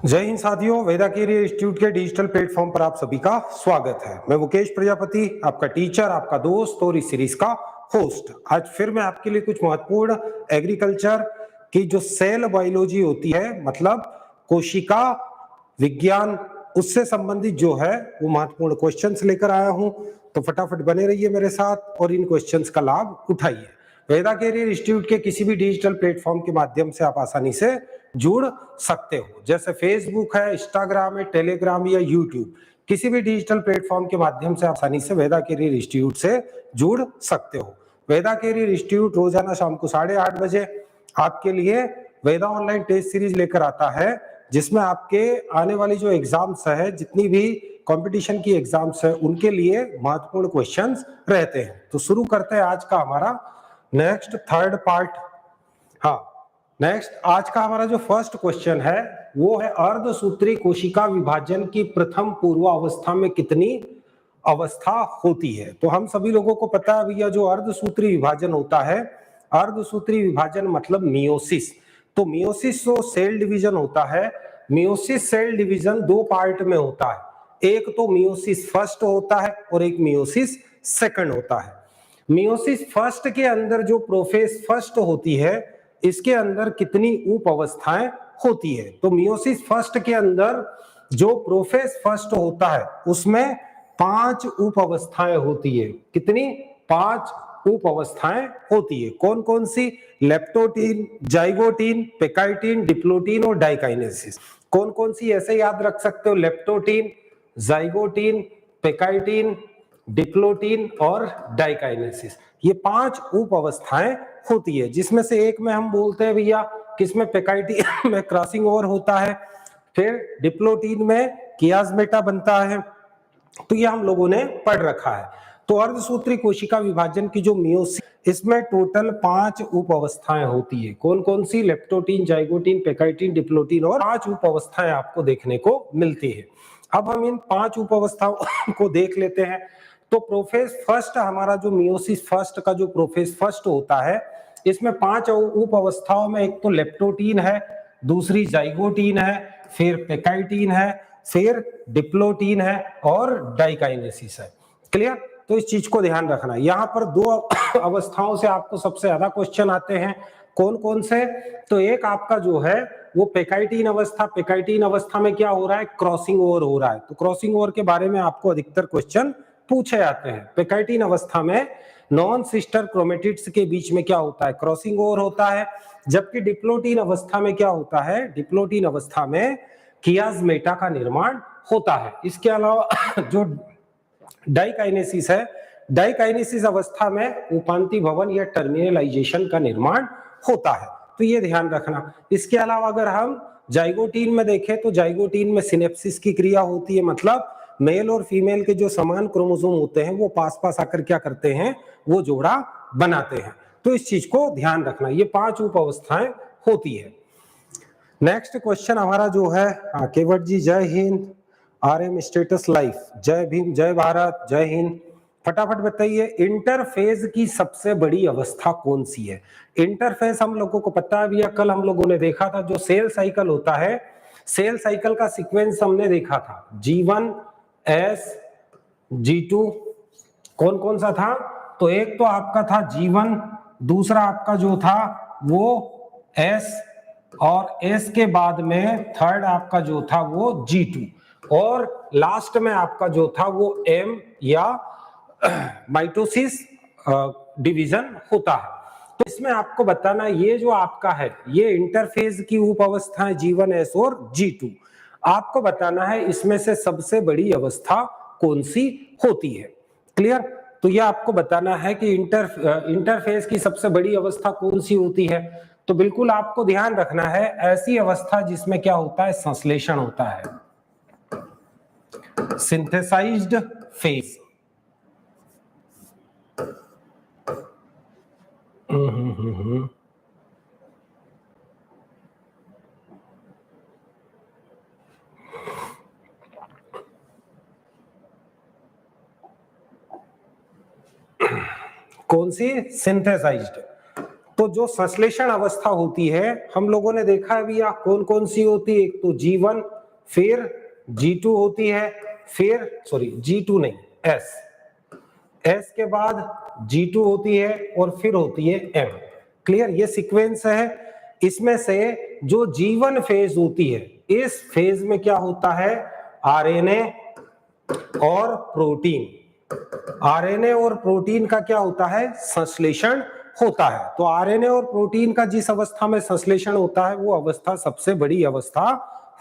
जय हिंद साथियों, वेदा career institute के डिजिटल प्लेटफॉर्म पर आप सभी का स्वागत है। मैं मुकेश प्रजापति, आपका टीचर, आपका दोस्त और इस सीरीज का होस्ट। आज फिर मैं आपके लिए कुछ महत्वपूर्ण एग्रीकल्चर की जो सेल बायोलॉजी होती है, मतलब कोशिका विज्ञान, उससे संबंधित जो है वो महत्वपूर्ण क्वेश्चंस लेकर आया हूं। तो फटाफट बने रहिए मेरे साथ और इन क्वेश्चंस का लाभ उठाइए। वेदा कैरियर इंस्टीट्यूट के किसी भी डिजिटल प्लेटफॉर्म के माध्यम से आप आसानी से जुड़ सकते हो, जैसे फेसबुक है, इंस्टाग्राम है, टेलीग्राम या यूट्यूब। किसी भी डिजिटल प्लेटफॉर्म के माध्यम से आसानी से वेदा कैरियर इंस्टीट्यूट से जुड़ सकते हो। वेदा कैरियर इंस्टीट्यूट रोजाना शाम को 8:30 बजे आपके लिए वेदा ऑनलाइन टेस्ट सीरीज लेकर आता है, जिसमें आपके आने वाली जो एग्जाम्स है, जितनी भी कंपटीशन की एग्जाम्स है, उनके लिए महत्वपूर्ण क्वेश्चंस रहते हैं। तो शुरू करते हैं आज का हमारा नेक्स्ट थर्ड पार्ट। हाँ, नेक्स्ट आज का हमारा जो फर्स्ट क्वेश्चन है वो है अर्धसूत्री कोशिका विभाजन की प्रथम पूर्वावस्था में कितनी अवस्था होती है। तो हम सभी लोगों को पता है भैया, जो अर्धसूत्री विभाजन होता है, अर्धसूत्री विभाजन मतलब मियोसिस। तो मियोसिस जो सेल डिवीजन होता है, मियोसिस सेल डिवीजन दो पार्ट में होता है। एक तो मियोसिस फर्स्ट होता है और एक मियोसिस सेकंड होता है। मियोसिस फर्स्ट के अंदर जो प्रोफेज फर्स्ट होती है, इसके अंदर कितनी उप अवस्थाएं होती है। तो मियोसिस फर्स्ट के अंदर जो प्रोफेज फर्स्ट होता है उसमें 5 उप अवस्थाएं होती है। कितनी? 5 उप अवस्थाएं होती है। कौन कौन सी? लेप्टोटीन, जाइगोटीन, पेकाइटिन, डिप्लोटीन और डाइकाइनेसिस। कौन कौन सी ऐसे याद रख सकते हो? लेप्टोटीन, जाइगोटीन, पेकाइटिन, डिप्लोटीन और डाइकाइनेसिस। ये 5 उप अवस्थाएं होती है, जिसमें से एक में हम बोलते हैं भैया किसमें? पेकाइटिन में क्रॉसिंग ओवर होता है, फिर डिप्लोटीन में कियास्मेटा बनता है। तो ये हम लोगों ने पढ़ रखा है। तो अर्धसूत्री कोशिका विभाजन की जो मियोसिस, इसमें टोटल 5 उप अवस्थाएं होती है। कौन कौन सी? लेप्टोटीन, जाइगोटीन, पेकाइटिन, डिप्लोटीन और 5 उप अवस्थाएं आपको देखने को मिलती है। अब हम इन 5 उप अवस्थाओं को देख लेते हैं। तो प्रोफेज फर्स्ट, हमारा जो मियोसिस फर्स्ट का जो प्रोफेज फर्स्ट होता है, इसमें 5 उप अवस्थाओं में एक तो लेप्टोटीन है, दूसरी जाइगोटीन है, फिर पेकाइटिन है, फिर डिप्लोटीन है और डाइकाइनेसिस है। क्लियर? तो इस चीज को ध्यान रखना। यहाँ पर 2 अवस्थाओं से आपको सबसे ज्यादा क्वेश्चन आते हैं। कौन कौन से? तो एक आपका जो है वो पेकाइटिन अवस्था। पेकाइटिन अवस्था में क्या हो रहा है? क्रॉसिंग ओवर हो रहा है। तो क्रॉसिंग ओवर के बारे में आपको अधिकतर क्वेश्चन पूछे जाते हैं। पेकाइटिन अवस्था में नॉन सिस्टर क्रोमेटिड्स के बीच में क्या होता है? क्रॉसिंग ओवर होता है। जबकि डिप्लोटीन अवस्था में क्या होता है? डिप्लोटीन अवस्था में कियास्मेटा का निर्माण होता है। इसके अलावा जो डाइकाइनेसिस है, डाइकाइनेसिस अवस्था में उपांति भवन या टर्मिनलाइजेशन का निर्माण होता है। तो ये ध्यान रखना। इसके अलावा अगर हम जाइगोटीन में देखें तो जाइगोटीन में सिनेप्सिस की क्रिया होती है, मतलब मेल और फीमेल के जो समान क्रोमोसोम होते हैं वो पास पास आकर क्या करते हैं? वो जोड़ा बनाते हैं। तो इस चीज को ध्यान रखना। ये 5 उप अवस्थाएं होती है। नेक्स्ट क्वेश्चन हमारा जो है, केवट जी जय हिंद, आरएम स्टेटस लाइफ, जय भीम, जय भारत, जय हिंद। फटाफट बताइए, इंटरफेज की सबसे बड़ी अवस्था कौन सी है? इंटरफेज हम लोगों को पता है भैया, कल हम लोगों ने देखा था जो सेल साइकिल होता है, सेल साइकिल का सीक्वेंस हमने देखा था। G1, S, G2, कौन कौन सा था? तो एक तो आपका था G1, दूसरा आपका जो था वो S, और S के बाद में थर्ड आपका जो था वो G2, और लास्ट में आपका जो था वो M या माइटोसिस डिवीजन होता है। तो इसमें आपको बताना, ये जो आपका है ये इंटरफेज की उप अवस्थाएं G1, S और G2, आपको बताना है इसमें से सबसे बड़ी अवस्था कौन सी होती है। क्लियर? तो ये आपको बताना है कि इंटरफेज की सबसे बड़ी अवस्था कौन सी होती है। तो बिल्कुल आपको ध्यान रखना है, ऐसी अवस्था जिसमें क्या होता है? संश्लेषण होता है, सिंथेसाइज्ड फेज। कौन सी? सिंथेसाइज्ड। तो जो संश्लेषण अवस्था होती है हम लोगों ने देखा है भैया कौन कौन सी होती है, एक तो G1, फिर G2 होती है, फिर G2 नहीं S के बाद G2 होती है और फिर होती है M। क्लियर, ये सीक्वेंस है। इसमें से जो G1 फेज होती है, इस फेज में क्या होता है, आरएनए और प्रोटीन, आरएनए और प्रोटीन का क्या होता है, संश्लेषण होता है। तो आरएनए और प्रोटीन का जिस अवस्था में संश्लेषण होता है वो अवस्था सबसे बड़ी अवस्था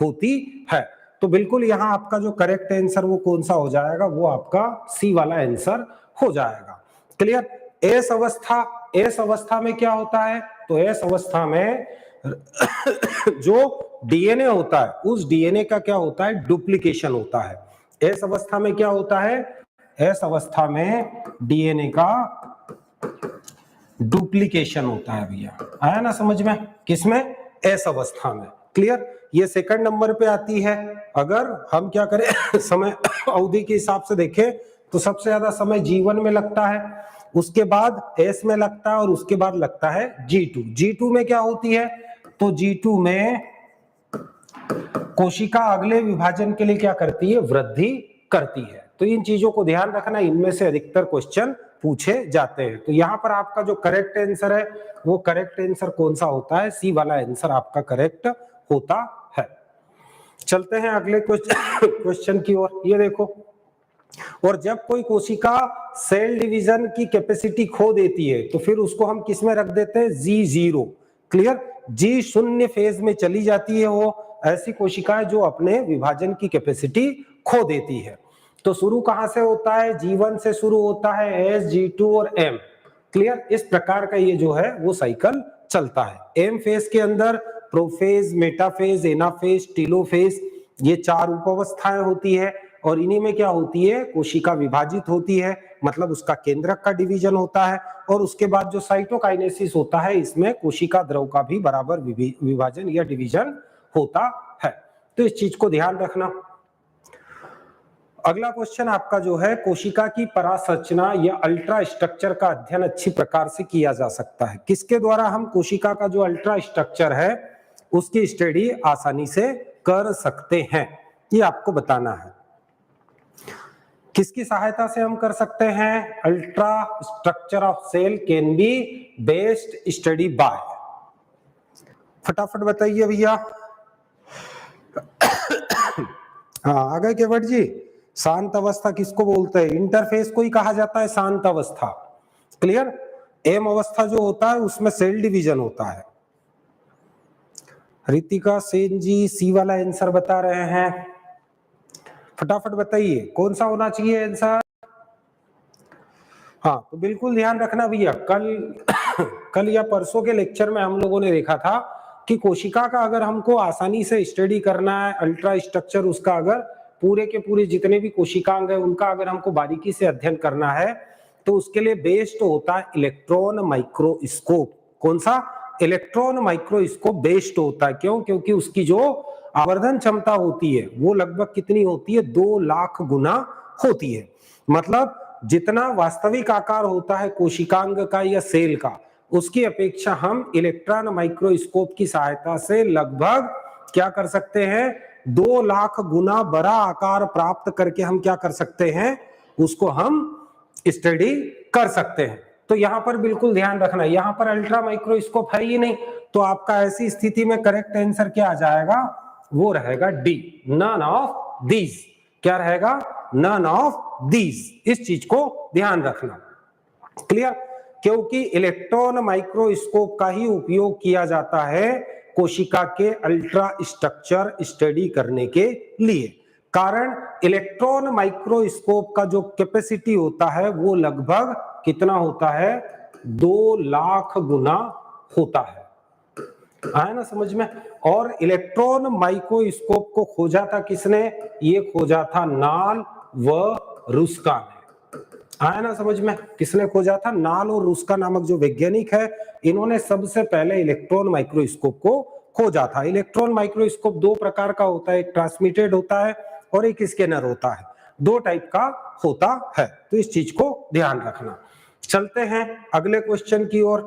होती है। तो बिल्कुल यहाँ आपका जो करेक्ट आंसर वो कौन सा हो जाएगा, वो आपका सी वाला आंसर हो जाएगा। क्लियर। एस अवस्था में क्या होता है, तो एस अवस्था में जो डीएनए होता है उस डीएनए का क्या होता है, डुप्लीकेशन होता है। एस अवस्था में क्या होता है, एस अवस्था में डीएनए का डुप्लीकेशन होता है भैया, आया ना समझ में, किसमें, एस अवस्था में। क्लियर, ये सेकंड नंबर पे आती है। अगर हम क्या करें समय अवधि के हिसाब से देखें तो सबसे ज्यादा समय G1 में लगता है, उसके बाद S में लगता है और उसके बाद लगता है G2 में क्या होती है, तो G2 में कोशिका अगले विभाजन के लिए क्या करती है, वृद्धि करती है। तो इन चीजों को ध्यान रखना, इनमें से अधिकतर क्वेश्चन पूछे जाते हैं। तो यहाँ पर आपका जो करेक्ट आंसर है वो करेक्ट आंसर कौन सा होता है, सी वाला आंसर आपका करेक्ट होता है। चलते हैं अगले क्वेश्चन की ओर। ये देखो, और जब कोई कोशिका सेल डिवीजन की कैपेसिटी खो देती है तो फिर उसको हम किस में रख देते हैं, G0। क्लियर, G0 फेज में चली जाती है वो ऐसी कोशिकाएं जो अपने विभाजन की कैपेसिटी खो देती है। तो शुरू कहां से होता है, G1 से शुरू होता है, S, G2 और M। क्लियर, इस प्रकार का ये जो है वो साइकिल चलता है। M फेज के अंदर प्रोफेज, मेटाफेज, एनाफेज, टेलोफेज, ये 4 उपावस्थाएं होती है और इन्हीं में क्या होती है, कोशिका विभाजित होती है, मतलब उसका केंद्रक का डिवीजन होता है। और उसके बाद जो साइटोकाइनेसिस होता है, इसमें कोशिका द्रव का भी बराबर विभाजन या डिवीजन होता है। तो इस चीज को ध्यान रखना। अगला क्वेश्चन आपका जो है, कोशिका की परासंरचना या अल्ट्रा स्ट्रक्चर का अध्ययन अच्छी प्रकार से किया जा सकता है। किसके द्वारा हम कोशिका का जो अल्ट्रा स्ट्रक्चर है उसकी स्टडी आसानी से कर सकते हैं, ये आपको बताना है। किसकी सहायता से हम कर सकते हैं, ultra structure of cell can be based study by, फटाफट बताइए भैया। हाँ, आगे केवट जी, शांत अवस्था किसको बोलते हैं, इंटरफेस को ही कहा जाता है शांत अवस्था। क्लियर, एम अवस्था जो होता है उसमें सेल डिवीजन होता है। रितिका सेन जी सी वाला आंसर बता रहे हैं, फटाफट बताइए कौन सा होना चाहिए आंसर। हाँ, तो बिल्कुल ध्यान रखना भैया, कल या परसों के लेक्चर में हम लोगों ने देखा था कि कोशिका का अगर हमको आसानी से स्टडी करना है, अल्ट्रा स्ट्रक्चर उसका अगर पूरे के पूरे जितने भी कोशिकांग है उनका अगर हमको बारीकी से अध्ययन करना है तो उसके लिए बेस्ड होता है इलेक्ट्रॉन माइक्रोस्कोप। कौन सा, इलेक्ट्रॉन माइक्रोस्कोप बेस्ड होता है। क्यों, क्योंकि उसकी जो आवर्धन क्षमता होती है वो लगभग कितनी होती है, 2 लाख गुना होती है। मतलब जितना वास्तविक आकार होता है कोशिकांग का या सेल का, उसकी अपेक्षा हम इलेक्ट्रॉन माइक्रोस्कोप की सहायता से लगभग क्या कर सकते हैं, 2 लाख गुना बड़ा आकार प्राप्त करके हम क्या कर सकते हैं, उसको हम स्टडी कर सकते हैं। तो यहां पर बिल्कुल ध्यान रखना, यहां पर अल्ट्रा माइक्रोस्कोप है ही नहीं, तो आपका ऐसी स्थिति में करेक्ट आंसर क्या आ जाएगा, वो रहेगा डी, नन ऑफ दीज। क्या रहेगा, नन ऑफ दीज। इस चीज को ध्यान रखना। क्लियर, क्योंकि इलेक्ट्रॉन माइक्रोस्कोप का ही उपयोग किया जाता है कोशिका के अल्ट्रा स्ट्रक्चर स्टडी करने के लिए। कारण इलेक्ट्रॉन माइक्रोस्कोप का जो कैपेसिटी होता है वो लगभग कितना होता है, 2 लाख गुना होता है। आया ना समझ में। और इलेक्ट्रॉन माइक्रोस्कोप को खोजा था किसने, ये खोजा था नाल व रुस्का ने। आया ना समझ में, किसने खोजा था, नाल और रुस्का नामक जो वैज्ञानिक है, इन्होंने सबसे पहले इलेक्ट्रॉन माइक्रोस्कोप को खोजा था। इलेक्ट्रॉन माइक्रोस्कोप 2 प्रकार का होता है, एक ट्रांसमिटेड होता है और एक स्कैनर होता है, 2 टाइप का होता है। तो इस चीज को ध्यान रखना। चलते हैं अगले क्वेश्चन की ओर।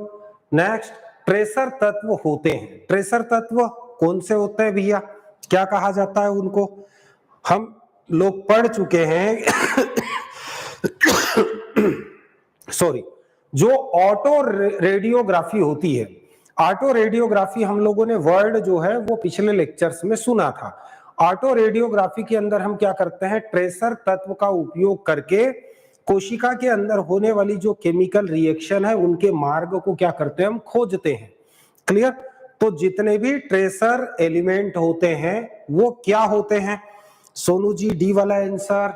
नेक्स्ट, ट्रेसर तत्व होते हैं। ट्रेसर तत्व कौन से होते हैं भैया, क्या कहा जाता है उनको? हम लोग पढ़ चुके हैं सॉरी, जो ऑटो रेडियोग्राफी होती है, ऑटो रेडियोग्राफी हम लोगों ने वर्ड जो है वो पिछले लेक्चर्स में सुना था। ऑटो रेडियोग्राफी के अंदर हम क्या करते हैं, ट्रेसर तत्व का उपयोग करके कोशिका के अंदर होने वाली जो केमिकल रिएक्शन है उनके मार्ग को क्या करते हैं, हम खोजते हैं। क्लियर? तो जितने भी ट्रेसर एलिमेंट होते हैं वो क्या होते हैं? सोनू जी डी वाला आंसर,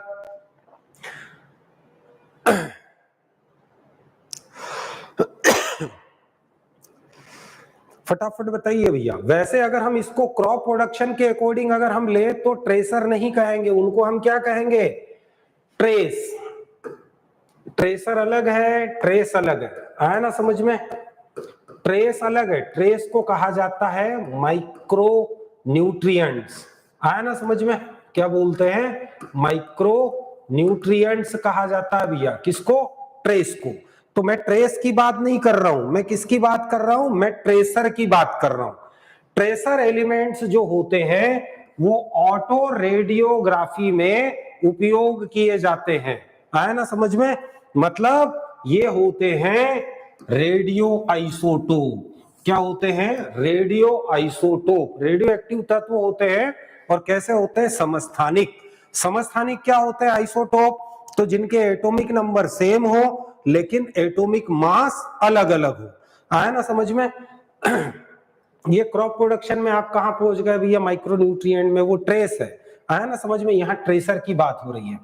फटाफट बताइए भैया। वैसे अगर हम इसको क्रॉप प्रोडक्शन के अकॉर्डिंग अगर हम ले तो ट्रेसर नहीं कहेंगे, उनको हम क्या कहेंगे, ट्रेस। ट्रेसर अलग है, ट्रेस अलग है, आया ना समझ में? ट्रेस अलग है, ट्रेस को कहा जाता है माइक्रो न्यूट्रिएंट्स, आया ना समझ में? क्या बोलते हैं, माइक्रो न्यूट्रिएंट्स कहा जाता है भैया किसको, ट्रेस को। तो मैं ट्रेस की बात नहीं कर रहा हूं, मैं किसकी बात कर रहा हूं, मैं ट्रेसर की बात कर रहा हूं। ट्रेसर एलिमेंट्स जो होते हैं वो ऑटो रेडियोग्राफी में उपयोग किए जाते हैं, आया ना समझ में? मतलब ये होते हैं रेडियो आइसोटोप। क्या होते हैं, रेडियो आइसोटोप। रेडियो एक्टिव तत्व होते हैं और कैसे होते हैं, समस्थानिक। समस्थानिक क्या होते हैं, आइसोटोप, तो जिनके एटॉमिक नंबर सेम हो लेकिन एटॉमिक मास अलग अलग हो, आया ना समझ में? ये क्रॉप प्रोडक्शन में आप कहां पहुंच गए भैया, माइक्रो न्यूट्रिएंट में, वो ट्रेस है, आया ना समझ में? यहाँ ट्रेसर की बात हो रही है।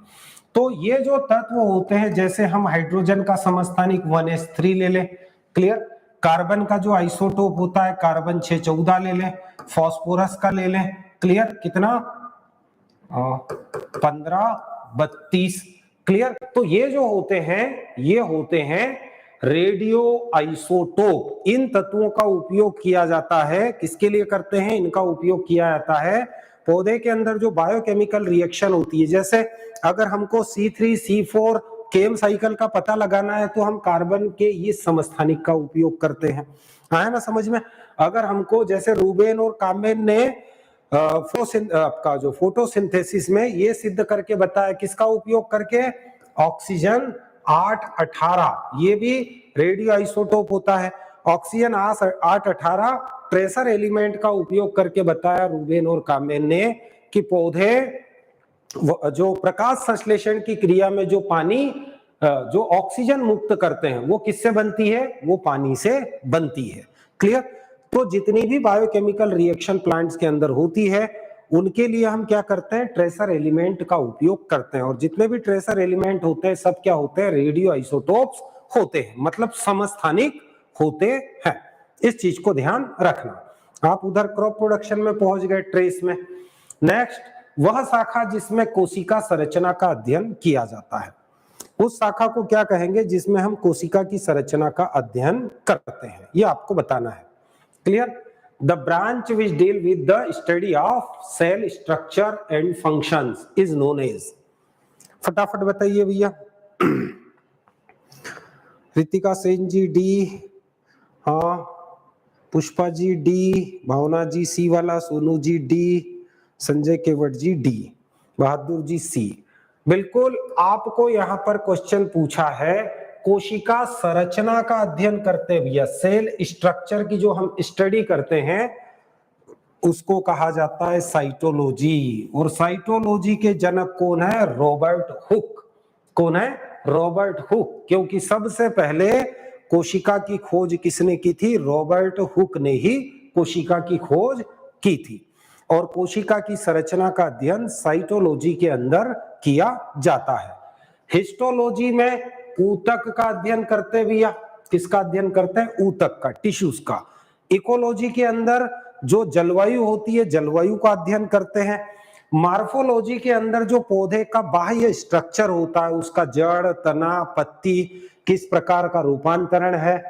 तो ये जो तत्व होते हैं, जैसे हम हाइड्रोजन का समस्थानिक 1s3 ले लें, क्लियर? कार्बन का जो आइसोटोप होता है कार्बन 614 ले लें, फास्फोरस का ले लें, क्लियर? कितना, 1532, क्लियर? तो ये जो होते हैं ये होते हैं रेडियो आइसोटोप। इन तत्वों का उपयोग किया जाता है, किसके लिए करते हैं, इनका उपयोग किया जाता है पौधे के अंदर जो बायोकेमिकल रिएक्शन होती है। जैसे अगर हमको C3C4 केम साइकिल का पता लगाना है तो हम कार्बन के ये समस्थानिक का उपयोग करते हैं, आया ना समझ में? अगर हमको जैसे रूबेन और कामेन ने आपका जो फोटोसिंथेसिस में ये सिद्ध करके बताया, किसका उपयोग करके, ऑक्सीजन 818, ये भी रेडियो आइसोटोप होता है। ऑक्सीजन 818 ट्रेसर एलिमेंट का उपयोग करके बताया रूबेन और कामेन ने कि पौधे जो प्रकाश संश्लेषण की क्रिया में जो पानी जो ऑक्सीजन मुक्त करते हैं वो किससे बनती है, वो पानी से बनती है। क्लियर? तो जितनी भी बायोकेमिकल रिएक्शन प्लांट्स के अंदर होती है उनके लिए हम क्या करते हैं, ट्रेसर एलिमेंट का उपयोग करते हैं। और जितने भी ट्रेसर एलिमेंट होते हैं सब क्या होते हैं, रेडियो आइसोटोप्स होते हैं, मतलब समस्थानिक होते हैं। इस चीज को ध्यान रखना। आप उधर क्रॉप प्रोडक्शन में पहुंच गए, ट्रेस में। नेक्स्ट, वह शाखा जिसमें कोशिका संरचना का अध्ययन किया जाता है, उस शाखा को क्या कहेंगे जिसमें हम कोशिका की संरचना का अध्ययन करते हैं, ये आपको बताना है। Clear? The branch which deal with the study of cell structure and functions is known as, फटाफट बताइए भैया। रितिका सेन जी डी, हाँ, पुष्पा जी डी, भावना जी सी वाला, सोनू जी डी, संजय केवट जी डी, बहादुर जी सी। बिल्कुल, आपको यहां पर क्वेश्चन पूछा है कोशिका संरचना का अध्ययन करते भैया, सेल स्ट्रक्चर की जो हम स्टडी करते हैं उसको कहा जाता है साइटोलॉजी। और साइटोलॉजी के जनक कौन है, रॉबर्ट हुक। कौन है, रॉबर्ट हुक। क्योंकि सबसे पहले कोशिका की खोज किसने की थी, रॉबर्ट हुक ने ही कोशिका की खोज की थी। और कोशिका की संरचना का अध्ययन साइटोलॉजी के अंदर किया जाता है। हिस्टोलॉजी में ऊतक का अध्ययन करते भैया, किसका अध्ययन करते हैं, ऊतक का, टिश्यूज का। इकोलॉजी के अंदर जो जलवायु होती है जलवायु का अध्ययन करते हैं। मार्फोलॉजी के अंदर जो पौधे का बाह्य स्ट्रक्चर होता है, उसका जड़, तना, पत्ती किस प्रकार का रूपांतरण है,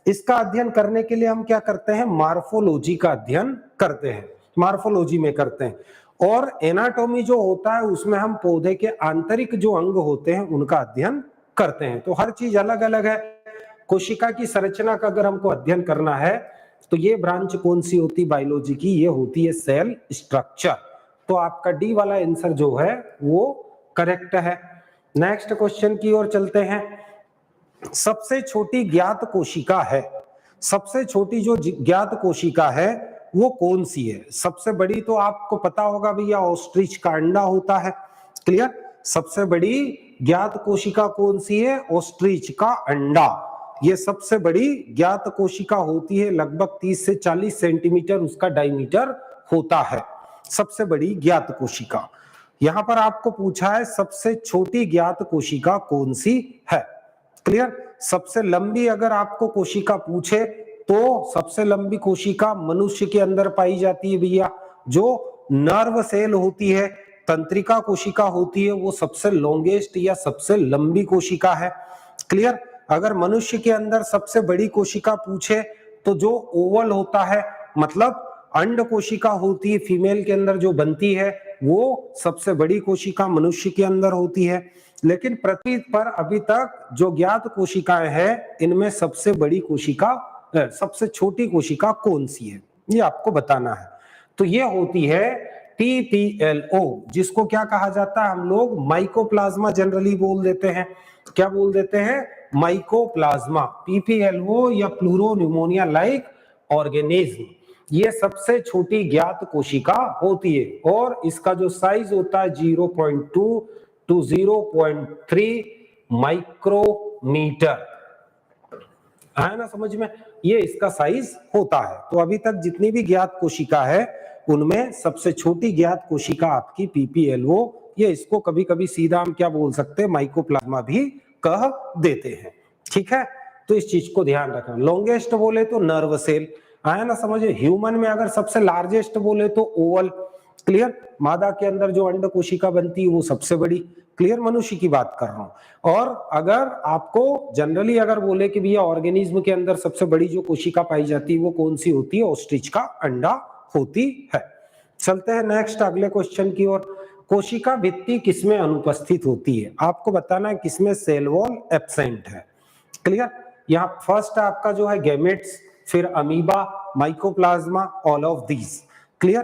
इसका अध्ययन करने के लिए हम क्या करते हैं, मार्फोलॉजी का अध्ययन करते हैं, मार्फोलॉजी में करते हैं। और एनाटॉमी जो होता है उसमें हम पौधे के आंतरिक जो अंग होते हैं उनका अध्ययन करते हैं। तो हर चीज अलग अलग है। कोशिका की संरचना का अगर हमको अध्ययन करना है तो ये ब्रांच कौन सी होती बायोलॉजी की, ये होती है सेल स्ट्रक्चर। तो आपका डी वाला आंसर जो है वो करेक्ट है। नेक्स्ट क्वेश्चन की ओर चलते हैं। सबसे छोटी ज्ञात कोशिका है, सबसे छोटी जो ज्ञात कोशिका है वो कौन सी है? सबसे बड़ी तो आपको पता होगा भैया ऑस्ट्रिच का अंडा होता है। क्लियर? सबसे बड़ी ज्ञात कोशिका कौन सी है? ऑस्ट्रिच का अंडा। ये सबसे बड़ी ज्ञात कोशिका होती है, लगभग 30 से 40 सेंटीमीटर उसका डायमीटर होता है, सबसे बड़ी ज्ञात कोशिका। यहां पर आपको पूछा है सबसे छोटी ज्ञात कोशिका कौन सी है। क्लियर? सबसे लंबी अगर आपको कोशिका पूछे तो सबसे लंबी कोशिका मनुष्य के अंदर पाई जाती है भैया, जो नर्व सेल होती है, तंत्रिका कोशिका होती है, वो सबसे लॉन्गेस्ट या सबसे लंबी कोशिका है। क्लियर? अगर मनुष्य के अंदर सबसे बड़ी कोशिका पूछे तो जो ओवल होता है, मतलब अंड कोशिका होती है फीमेल के अंदर जो बनती है, वो सबसे बड़ी कोशिका मनुष्य के अंदर होती है। लेकिन पृथ्वी पर अभी तक जो ज्ञात कोशिकाएं हैं, इनमें सबसे बड़ी कोशिका, सबसे छोटी कोशिका कौन सी है, ये आपको बताना है। तो ये होती है TPLO, जिसको क्या कहा जाता है? हम लोग माइकोप्लाज्मा जनरली बोल देते हैं। क्या बोल देते हैं? माइकोप्लाज्मा। PPLO या प्लूरोन्यूमोनिया लाइक ऑर्गेनिज्म, ये सबसे छोटी ज्ञात कोशिका होती है और इसका जो साइज होता है 0.2 टू 0.3 माइक्रोमीटर, है ना समझ में? ये इसका साइज होता है। तो अभी तक जितनी भी ज्ञात कोशिका है उनमें सबसे छोटी ज्ञात कोशिका आपकी PPLO, ये इसको कभी कभी सीधा हम क्या बोल सकते हैं? माइकोप्लाज्मा भी कह देते हैं। ठीक है? तो इस चीज को ध्यान रखना। लॉन्गेस्ट बोले तो नर्व सेल, आया ना समझे? ह्यूमन में अगर सबसे लार्जेस्ट बोले तो ओवल। क्लियर? मादा के अंदर जो अंड कोशिका बनती है वो सबसे बड़ी। क्लियर? मनुष्य की बात कर रहा हूं। और अगर आपको जनरली अगर बोले कि भैया ऑर्गेनिज्म के अंदर सबसे बड़ी जो कोशिका पाई जाती है वो कौन सी होती है? ऑस्ट्रिच का अंडा होती है। चलते हैं नेक्स्ट अगले क्वेश्चन की ओर। कोशिका भित्ति किसमें अनुपस्थित होती है? आपको बताना है किसमें सेल वॉल एब्सेंट है। क्लियर? यहाँ फर्स्ट आपका जो है गैमेट्स, फिर amoeba, mycoplasma, all of these. Clear?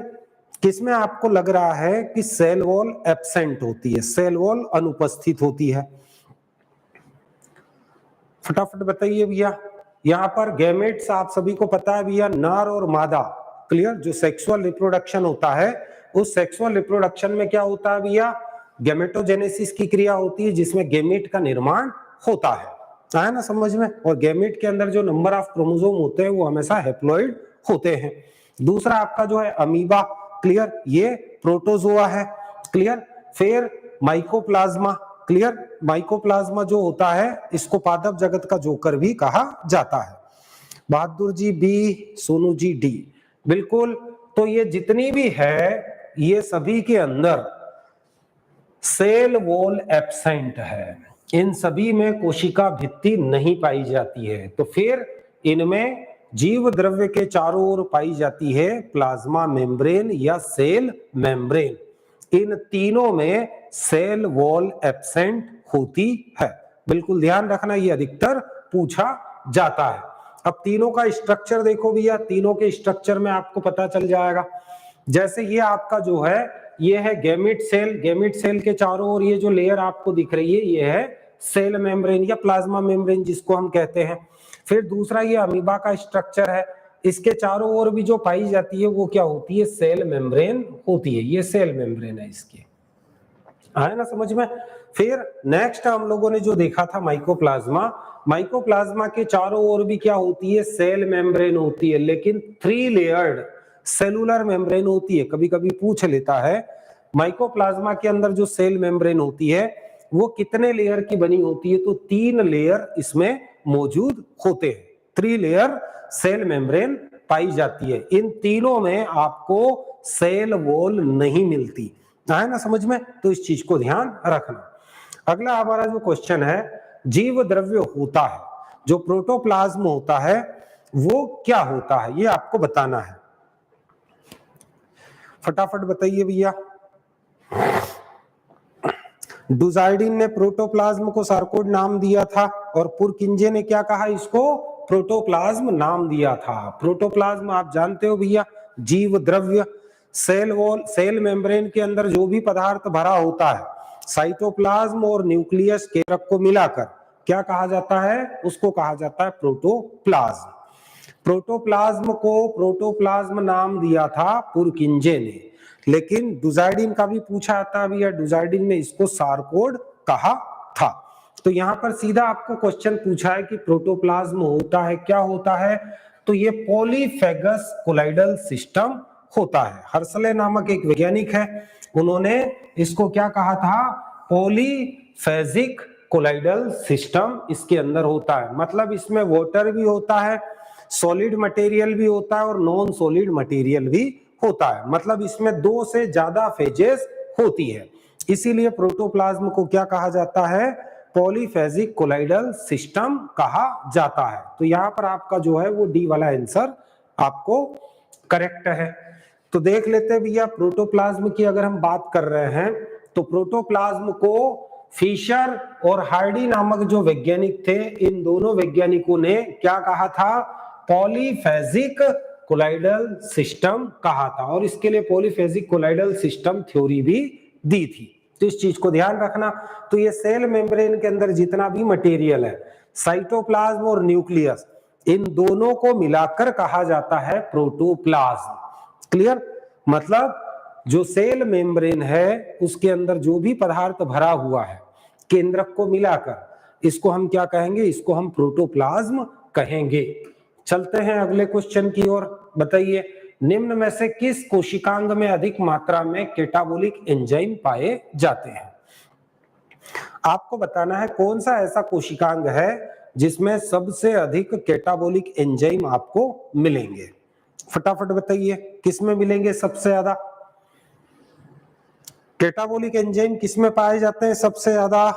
किसमें आपको लग रहा है कि सेल वॉल एब्सेंट होती है, सेल वॉल अनुपस्थित होती है? फटाफट बताइए भैया। यहाँ पर गैमेट्स आप सभी को पता है भैया, नर और मादा। क्लियर? जो सेक्सुअल रिप्रोडक्शन होता है, उस सेक्सुअल रिप्रोडक्शन में क्या होता है भैया? गैमेटोजेनेसिस की क्रिया होती है जिसमें गैमेट का निर्माण होता है ना समझ में? और गैमेट के अंदर जो नंबर ऑफ क्रोमोसोम होते हैं वो हमेशा हैप्लॉइड होते हैं। दूसरा आपका जो है अमीबा। क्लियर? ये प्रोटोजोआ है। क्लियर? फिर माइकोप्लाज्मा। क्लियर? माइकोप्लाज्मा जो होता है इसको पादप जगत का जोकर भी कहा जाता है। Bahadur ji B, Sonu ji D. बिल्कुल। तो ये जितनी भी है ये सभी के अंदर सेल वॉल एब्सेंट है, इन सभी में कोशिका भित्ति नहीं पाई जाती है। तो फिर इनमें जीव द्रव्य के चारों ओर पाई जाती है प्लाज्मा मेम्ब्रेन या सेल मेम्ब्रेन। इन तीनों में सेल वॉल एब्सेंट होती है। बिल्कुल ध्यान रखना, ये अधिकतर पूछा जाता है। अब तीनों का स्ट्रक्चर देखो भैया, तीनों के स्ट्रक्चर में आपको पता चल जाएगा। जैसे ये आपका जो है ये है गैमेट सेल, गैमेट सेल के चारों ओर ये जो लेयर आपको दिख रही है ये है सेल मेम्ब्रेन या प्लाज्मा मेम्ब्रेन जिसको हम कहते हैं। फिर दूसरा ये अमीबा का स्ट्रक्चर है, इसके चारों ओर भी जो पाई जाती है वो क्या होती है? सेल मेम्ब्रेन होती है। ये सेल मेम्ब्रेन है इसकी, है ना समझ में? फिर नेक्स्ट हम लोगों ने जो देखा था माइकोप्लाज्मा, माइकोप्लाज्मा के चारों ओर भी क्या होती है? सेल मेम्ब्रेन होती है, लेकिन 3 लेयर्ड सेलुलर मेम्ब्रेन होती है। कभी कभी पूछ लेता है माइकोप्लाज्मा के अंदर जो सेल मेम्ब्रेन होती है वो कितने लेयर की बनी होती है? तो 3 लेयर इसमें मौजूद होते हैं। 3 लेयर सेल मेम्ब्रेन पाई जाती है। इन तीनों में आपको सेल वॉल नहीं मिलती, है ना समझ में? तो इस चीज को ध्यान रखना। अगला हमारा जो क्वेश्चन है, जीव द्रव्य होता है जो प्रोटोप्लाज्म होता है वो क्या होता है? ये आपको बताना है। फटाफट बताइए भैया। डुजार्डिन ने प्रोटोप्लाज्म को सार्कोड नाम दिया था और पुरकिंजे ने क्या कहा, इसको प्रोटोप्लाज्म नाम दिया था। प्रोटोप्लाज्म आप जानते हो भैया, जीव द्रव्य, सेल वॉल, सेल मेम्ब्रेन के अंदर जो भी पदार्थ भरा होता है, साइटोप्लाज्म और न्यूक्लियस केंद्रक को मिलाकर क्या कहा जाता है, उसको कहा जाता है प्रोटोप्लाज्म। प्रोटोप्लाज्म को प्रोटोप्लाज्म नाम दिया था पुरकिंजे ने, लेकिन डुजार्डिन का भी पूछा था भैया, डुजार्डिन ने इसको सार्कोड कहा था। तो यहां पर सीधा आपको क्वेश्चन पूछा है कि प्रोटोप्लाज्म होता है, क्या होता है, तो ये पॉलीफेगस कोलाइडल सिस्टम होता है। हर्सले नामक एक वैज्ञानिक है, उन्होंने इसको क्या कहा था, पॉलीफेजिक कोलाइडल सिस्टम इसके अंदर होता है। मतलब इसमें वाटर भी होता है, सॉलिड मटेरियल भी होता है और नॉन सॉलिड मटेरियल भी होता है। मतलब इसमें 2 से ज्यादा फेजेस होती है, इसीलिए प्रोटोप्लाज्म को क्या कहा जाता है, पॉलीफेजिक कोलाइडल सिस्टम कहा जाता है। तो यहां पर आपका जो है वो डी वाला आंसर आपको करेक्ट है। तो देख लेते हैं भैया, प्रोटोप्लाज्म की अगर हम बात कर रहे हैं तो प्रोटोप्लाज्म को फिशर और हार्डी नामक जो वैज्ञानिक थे, इन दोनों वैज्ञानिकों ने क्या कहा था, पॉलीफेजिक कोलाइडल सिस्टम कहा था, और इसके लिए पॉलीफेजिक कोलाइडल सिस्टम थ्योरी भी दी थी। तो इस चीज को ध्यान रखना। तो ये सेल मेम्ब्रेन के अंदर जितना भी मटेरियल है, साइटोप्लाज्म और न्यूक्लियस, इन दोनों को मिलाकर कहा जाता है प्रोटोप्लाज्म। क्लियर? मतलब जो सेल मेम्ब्रेन है उसके अंदर जो भी पदार्थ भरा हुआ है, केंद्रक को मिलाकर इसको हम क्या कहेंगे, इसको हम प्रोटोप्लाज्म कहेंगे। चलते हैं अगले क्वेश्चन की ओर। बताइए, निम्न में से किस कोशिकांग में अधिक मात्रा में कैटाबोलिक एंजाइम पाए जाते हैं? आपको बताना है कौन सा ऐसा कोशिकांग है जिसमें सबसे अधिक कैटाबोलिक एंजाइम आपको मिलेंगे। फटाफट बताइए, किसमें मिलेंगे सबसे ज्यादा कैटाबोलिक एंजाइम, किसमें पाए जाते हैं सबसे ज्यादा,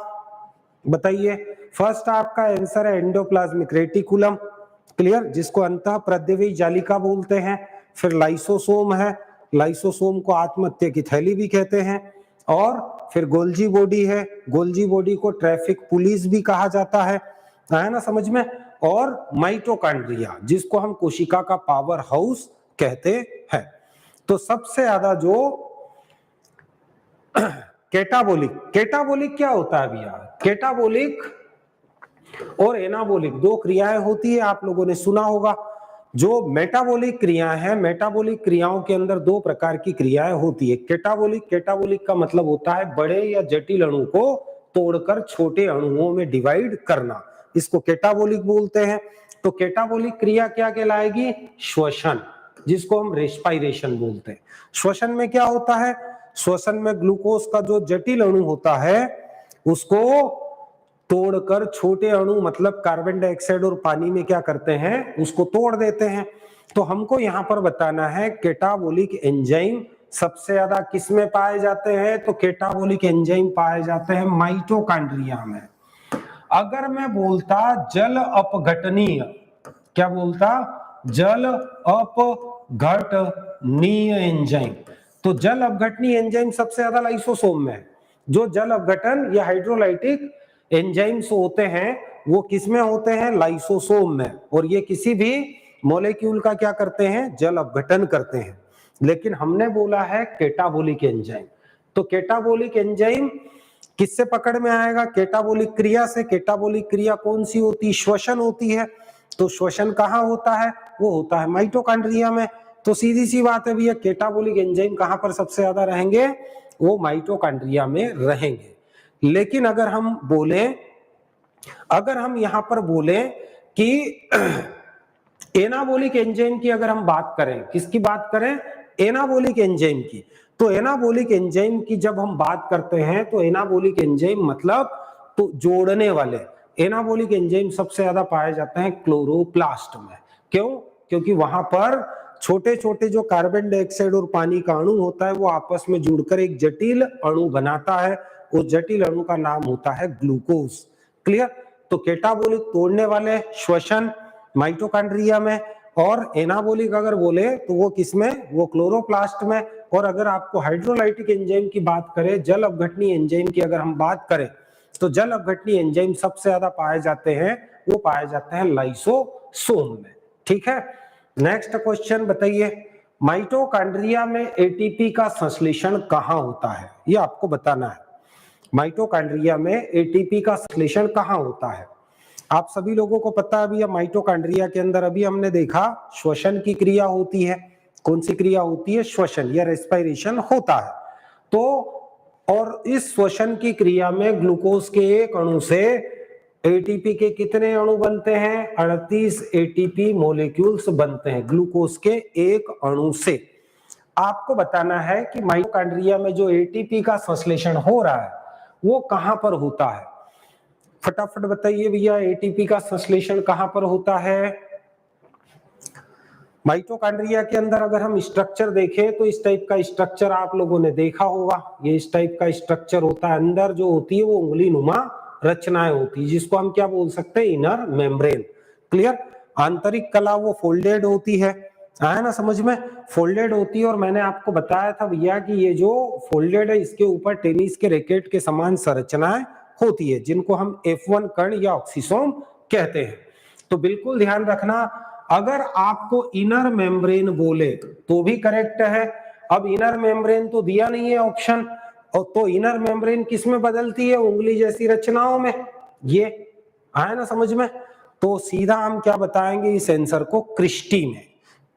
बताइए। फर्स्ट आपका आंसर है एंडोप्लाज्मिक रेटिकुलम, क्लियर, जिसको अंतः प्रद्यवी जालिका बोलते हैं। फिर लाइसोसोम है, लाइसोसोम को आत्महत्या की थैली भी कहते हैं। और फिर गोल्जी बॉडी है, गोल्जी बॉडी को ट्रैफिक पुलिस भी कहा जाता है ना समझ में। और माइटोकॉन्ड्रिया, जिसको हम कोशिका का पावर हाउस कहते हैं। तो सबसे ज्यादा जो कैटाबोलिक, कैटाबोलिक क्या होता है भैया, कैटाबोलिक और एनाबोलिक 2 क्रियाएं होती है, आप लोगों ने सुना होगा। जो मेटाबोलिक क्रियाएं हैं, मेटाबोलिक क्रियाओं के अंदर 2 प्रकार की क्रियाएं होती है। कैटाबोलिक, कैटाबोलिक का मतलब होता है बड़े या जटिल अणु को तोड़कर छोटे अणुओं में डिवाइड करना, इसको कैटाबोलिक बोलते हैं। तो कैटाबोलिक क्रिया क्या कहलाएगी, श्वसन, जिसको हम रेस्पिरेशन बोलते हैं। श्वसन में क्या होता है, श्वसन में ग्लूकोज का जो जटिल अणु होता है उसको तोड़कर छोटे अणु, मतलब कार्बन डाइऑक्साइड और पानी में क्या करते हैं, उसको तोड़ देते हैं। तो हमको यहां पर बताना है कैटाबोलिक एंजाइम सबसे ज्यादा किस में पाए जाते हैं, तो कैटाबोलिक एंजाइम पाए जाते हैं माइटोकॉन्ड्रिया में। अगर मैं बोलता जल अपघटनीय, क्या बोलता, जल अपघटनीय एंजाइम, तो जल अपघटनीय एंजाइम सबसे ज्यादा लाइसोसोम में है। जो जल अपघटन या हाइड्रोलाइटिक एंजाइम्स होते हैं वो किसमें होते हैं, लाइसोसोम में। और ये किसी भी मॉलिक्यूल का क्या करते हैं, जल अपघटन करते हैं। लेकिन हमने बोला है कैटाबोलिक एंजाइम, तो कैटाबोलिक एंजाइम किससे पकड़ में आएगा, कैटाबोलिक क्रिया से। कैटाबोलिक क्रिया कौन सी होती, श्वसन होती है। तो श्वसन कहाँ होता है, वो होता है माइटोकॉन्ड्रिया में। तो सीधी सी बात है भैया, कैटाबोलिक एंजाइम कहां पर सबसे ज्यादा रहेंगे, वो माइटोकॉन्ड्रिया में रहेंगे। लेकिन अगर हम बोले, अगर हम यहां पर बोले कि एनाबोलिक एंजाइम की अगर हम बात करें, किसकी बात करें, एनाबोलिक एंजाइम की, तो एनाबोलिक एंजाइम की जब हम बात करते हैं तो एनाबोलिक एंजाइम मतलब तो जोड़ने वाले एनाबोलिक एंजाइम सबसे ज्यादा पाए जाते हैं क्लोरोप्लास्ट में। क्यों, क्योंकि वहां पर छोटे छोटे जो कार्बन डाइऑक्साइड और पानी का अणु होता है वो आपस में जुड़कर एक जटिल अणु बनाता है। उस जटिल अणु का नाम होता है ग्लूकोज। क्लियर? तो कैटाबोलिक तोड़ने वाले श्वसन माइटोकॉन्ड्रिया में, और एनाबोलिक अगर बोले तो वो किसमें, वो क्लोरोप्लास्ट में। और अगर आपको हाइड्रोलाइटिक एंजाइम की बात करें, जल अपघटनी एंजाइम की अगर हम बात करें, तो जल अपघटनी एंजाइम सबसे ज्यादा पाए जाते हैं, वो पाए जाते हैं लाइसोसोम में। ठीक है, नेक्स्ट क्वेश्चन बताइए, माइटोकॉन्ड्रिया में एटीपी का संश्लेषण कहाँ होता है, ये आपको बताना है। माइटोकॉन्ड्रिया में एटीपी का संश्लेषण कहाँ होता है? आप सभी लोगों को पता है भैया, माइटोकॉन्ड्रिया के अंदर अभी हमने देखा श्वसन की क्रिया होती है। कौन सी क्रिया होती है? श्वसन या रेस्पिरेशन होता है। तो और इस श्वसन की क्रिया में ग्लूकोज के एक अणु से एटीपी के कितने अणु बनते हैं? 38 एटीपी मॉलिक्यूल्स बनते हैं ग्लूकोज के एक अणु से। आपको बताना है कि माइटोकॉन्ड्रिया में जो एटीपी का संश्लेषण हो रहा है वो कहां पर होता है? फटाफट बताइए भैया, एटीपी का संश्लेषण कहां पर होता है? माइटोकॉन्ड्रिया के अंदर अगर हम स्ट्रक्चर देखें तो इस टाइप का स्ट्रक्चर आप लोगों ने देखा होगा। ये इस टाइप का स्ट्रक्चर होता है, अंदर जो होती है वो उंगली नुमा रचनाएं होती है, जिसको हम क्या बोल सकते हैं? Inner membrane. क्लियर? आंतरिक कला वो फोल्डेड होती है, आया ना समझ में? फोल्डेड होती है। और मैंने आपको बताया था भैया कि ये जो फोल्डेड है इसके ऊपर टेनिस के रैकेट के समान संरचनाएं होती है, जिनको हम F1 कण या ऑक्सीसोम कहते हैं। तो बिल्कुल ध्यान रखना, अगर आपको इनर मेम्ब्रेन बोले तो भी करेक्ट है। अब इनर मेम्ब्रेन तो दिया नहीं है ऑप्शन, और तो इनर मेम्ब्रेन किस में बदलती है? उंगली जैसी रचनाओं में। ये आया ना समझ में? तो सीधा हम क्या बताएंगे इस आंसर को? क्रिस्टी में।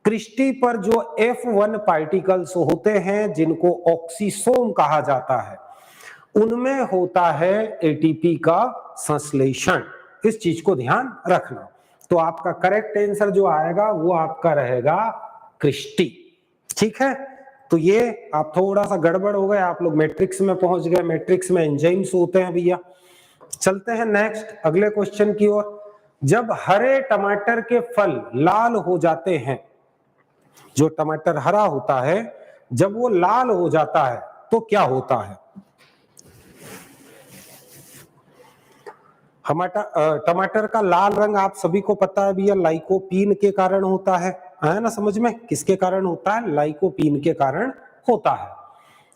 क्रिस्टी पर जो F1 पार्टिकल्स होते हैं जिनको ऑक्सीसोम कहा जाता है, उनमें होता है एटीपी का संश्लेषण। इस चीज को ध्यान रखना। तो आपका करेक्ट आंसर जो आएगा वो आपका रहेगा क्रिस्टी। ठीक है, तो ये आप थोड़ा सा गड़बड़ हो गए, आप लोग मैट्रिक्स में पहुंच गए। मैट्रिक्स में एंजाइम्स होते हैं भैया। चलते हैं नेक्स्ट अगले क्वेश्चन की ओर। जब हरे टमाटर के फल लाल हो जाते हैं, जो टमाटर हरा होता है जब वो लाल हो जाता है तो क्या होता है? टमाटर का लाल रंग आप सभी को पता है भैया, लाइकोपीन के कारण होता है ना समझ में? किसके कारण होता है? लाइकोपीन के कारण होता है।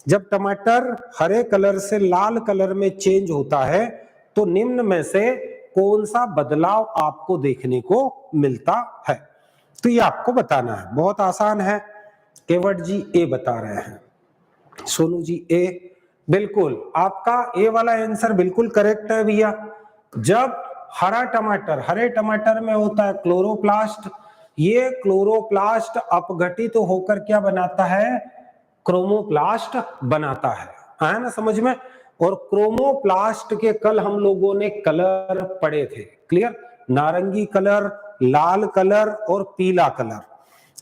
जब टमाटर हरे कलर से लाल कलर में चेंज होता है तो निम्न में से कौन सा बदलाव आपको देखने को मिलता है? तो ये आपको बताना है, बहुत आसान है। केवट जी ए बता रहे हैं, सोनू जी ए। बिल्कुल आपका ए वाला आंसर बिल्कुल करेक्ट है भैया। जब हरे टमाटर में होता है क्लोरोप्लास्ट, ये क्लोरोप्लास्ट अपघटित तो होकर क्या बनाता है? क्रोमोप्लास्ट बनाता है ना समझ में? और क्रोमोप्लास्ट के कल हम लोगों ने कलर पढ़े थे, क्लियर? नारंगी कलर, लाल कलर और पीला कलर,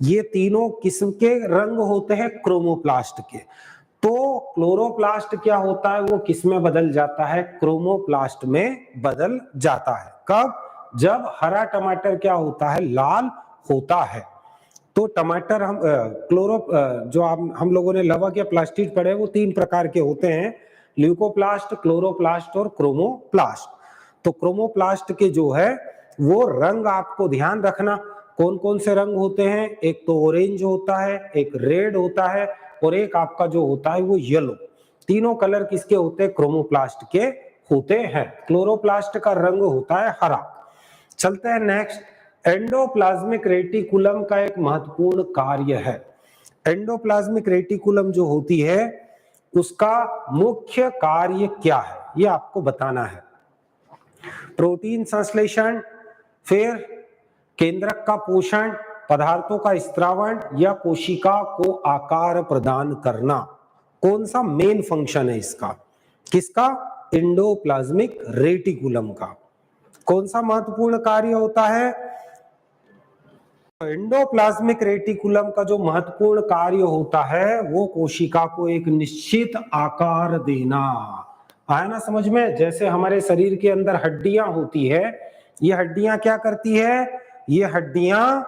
ये तीनों किस्म के रंग होते हैं क्रोमोप्लास्ट के। तो क्लोरोप्लास्ट क्या होता है? वो किस में बदल जाता है? क्रोमोप्लास्ट में बदल जाता है। कब? जब हरा टमाटर क्या होता है? लाल होता है। तो टमाटर हम जो हम लोगों ने लवक या प्लास्टिड पढ़े वो 3 प्रकार के होते हैं, ल्यूकोप्लास्ट, क्लोरोप्लास्ट और क्रोमोप्लास्ट। तो क्रोमोप्लास्ट के जो है वो रंग आपको ध्यान रखना, कौन कौन से रंग होते हैं? एक तो ऑरेंज होता है, एक रेड होता है और एक आपका जो होता है वो येलो। तीनों कलर किसके होते हैं? क्रोमोप्लास्ट के होते हैं। क्लोरोप्लास्ट का रंग होता है हरा। चलते हैं नेक्स्ट। एंडोप्लाज्मिक रेटिकुलम का एक महत्वपूर्ण कार्य है। एंडोप्लाज्मिक रेटिकुलम जो होती है उसका मुख्य कार्य क्या है? ये आपको बताना है। प्रोटीन संश्लेषण, फिर केंद्रक का पोषण, पदार्थों का स्त्रावण या कोशिका को आकार प्रदान करना। कौन सा मेन फंक्शन है इसका? किसका? एंडोप्लाज्मिक रेटिकुलम का। कौन सा महत्वपूर्ण कार्य होता है? एंडोप्लाज्मिक रेटिकुलम का जो महत्वपूर्ण कार्य होता है वो कोशिका को एक निश्चित आकार देना। आया ना समझ में? जैसे हमारे शरीर के अंदर हड्डियां होती है, ये हड्डियां क्या करती है? ये हड्डियां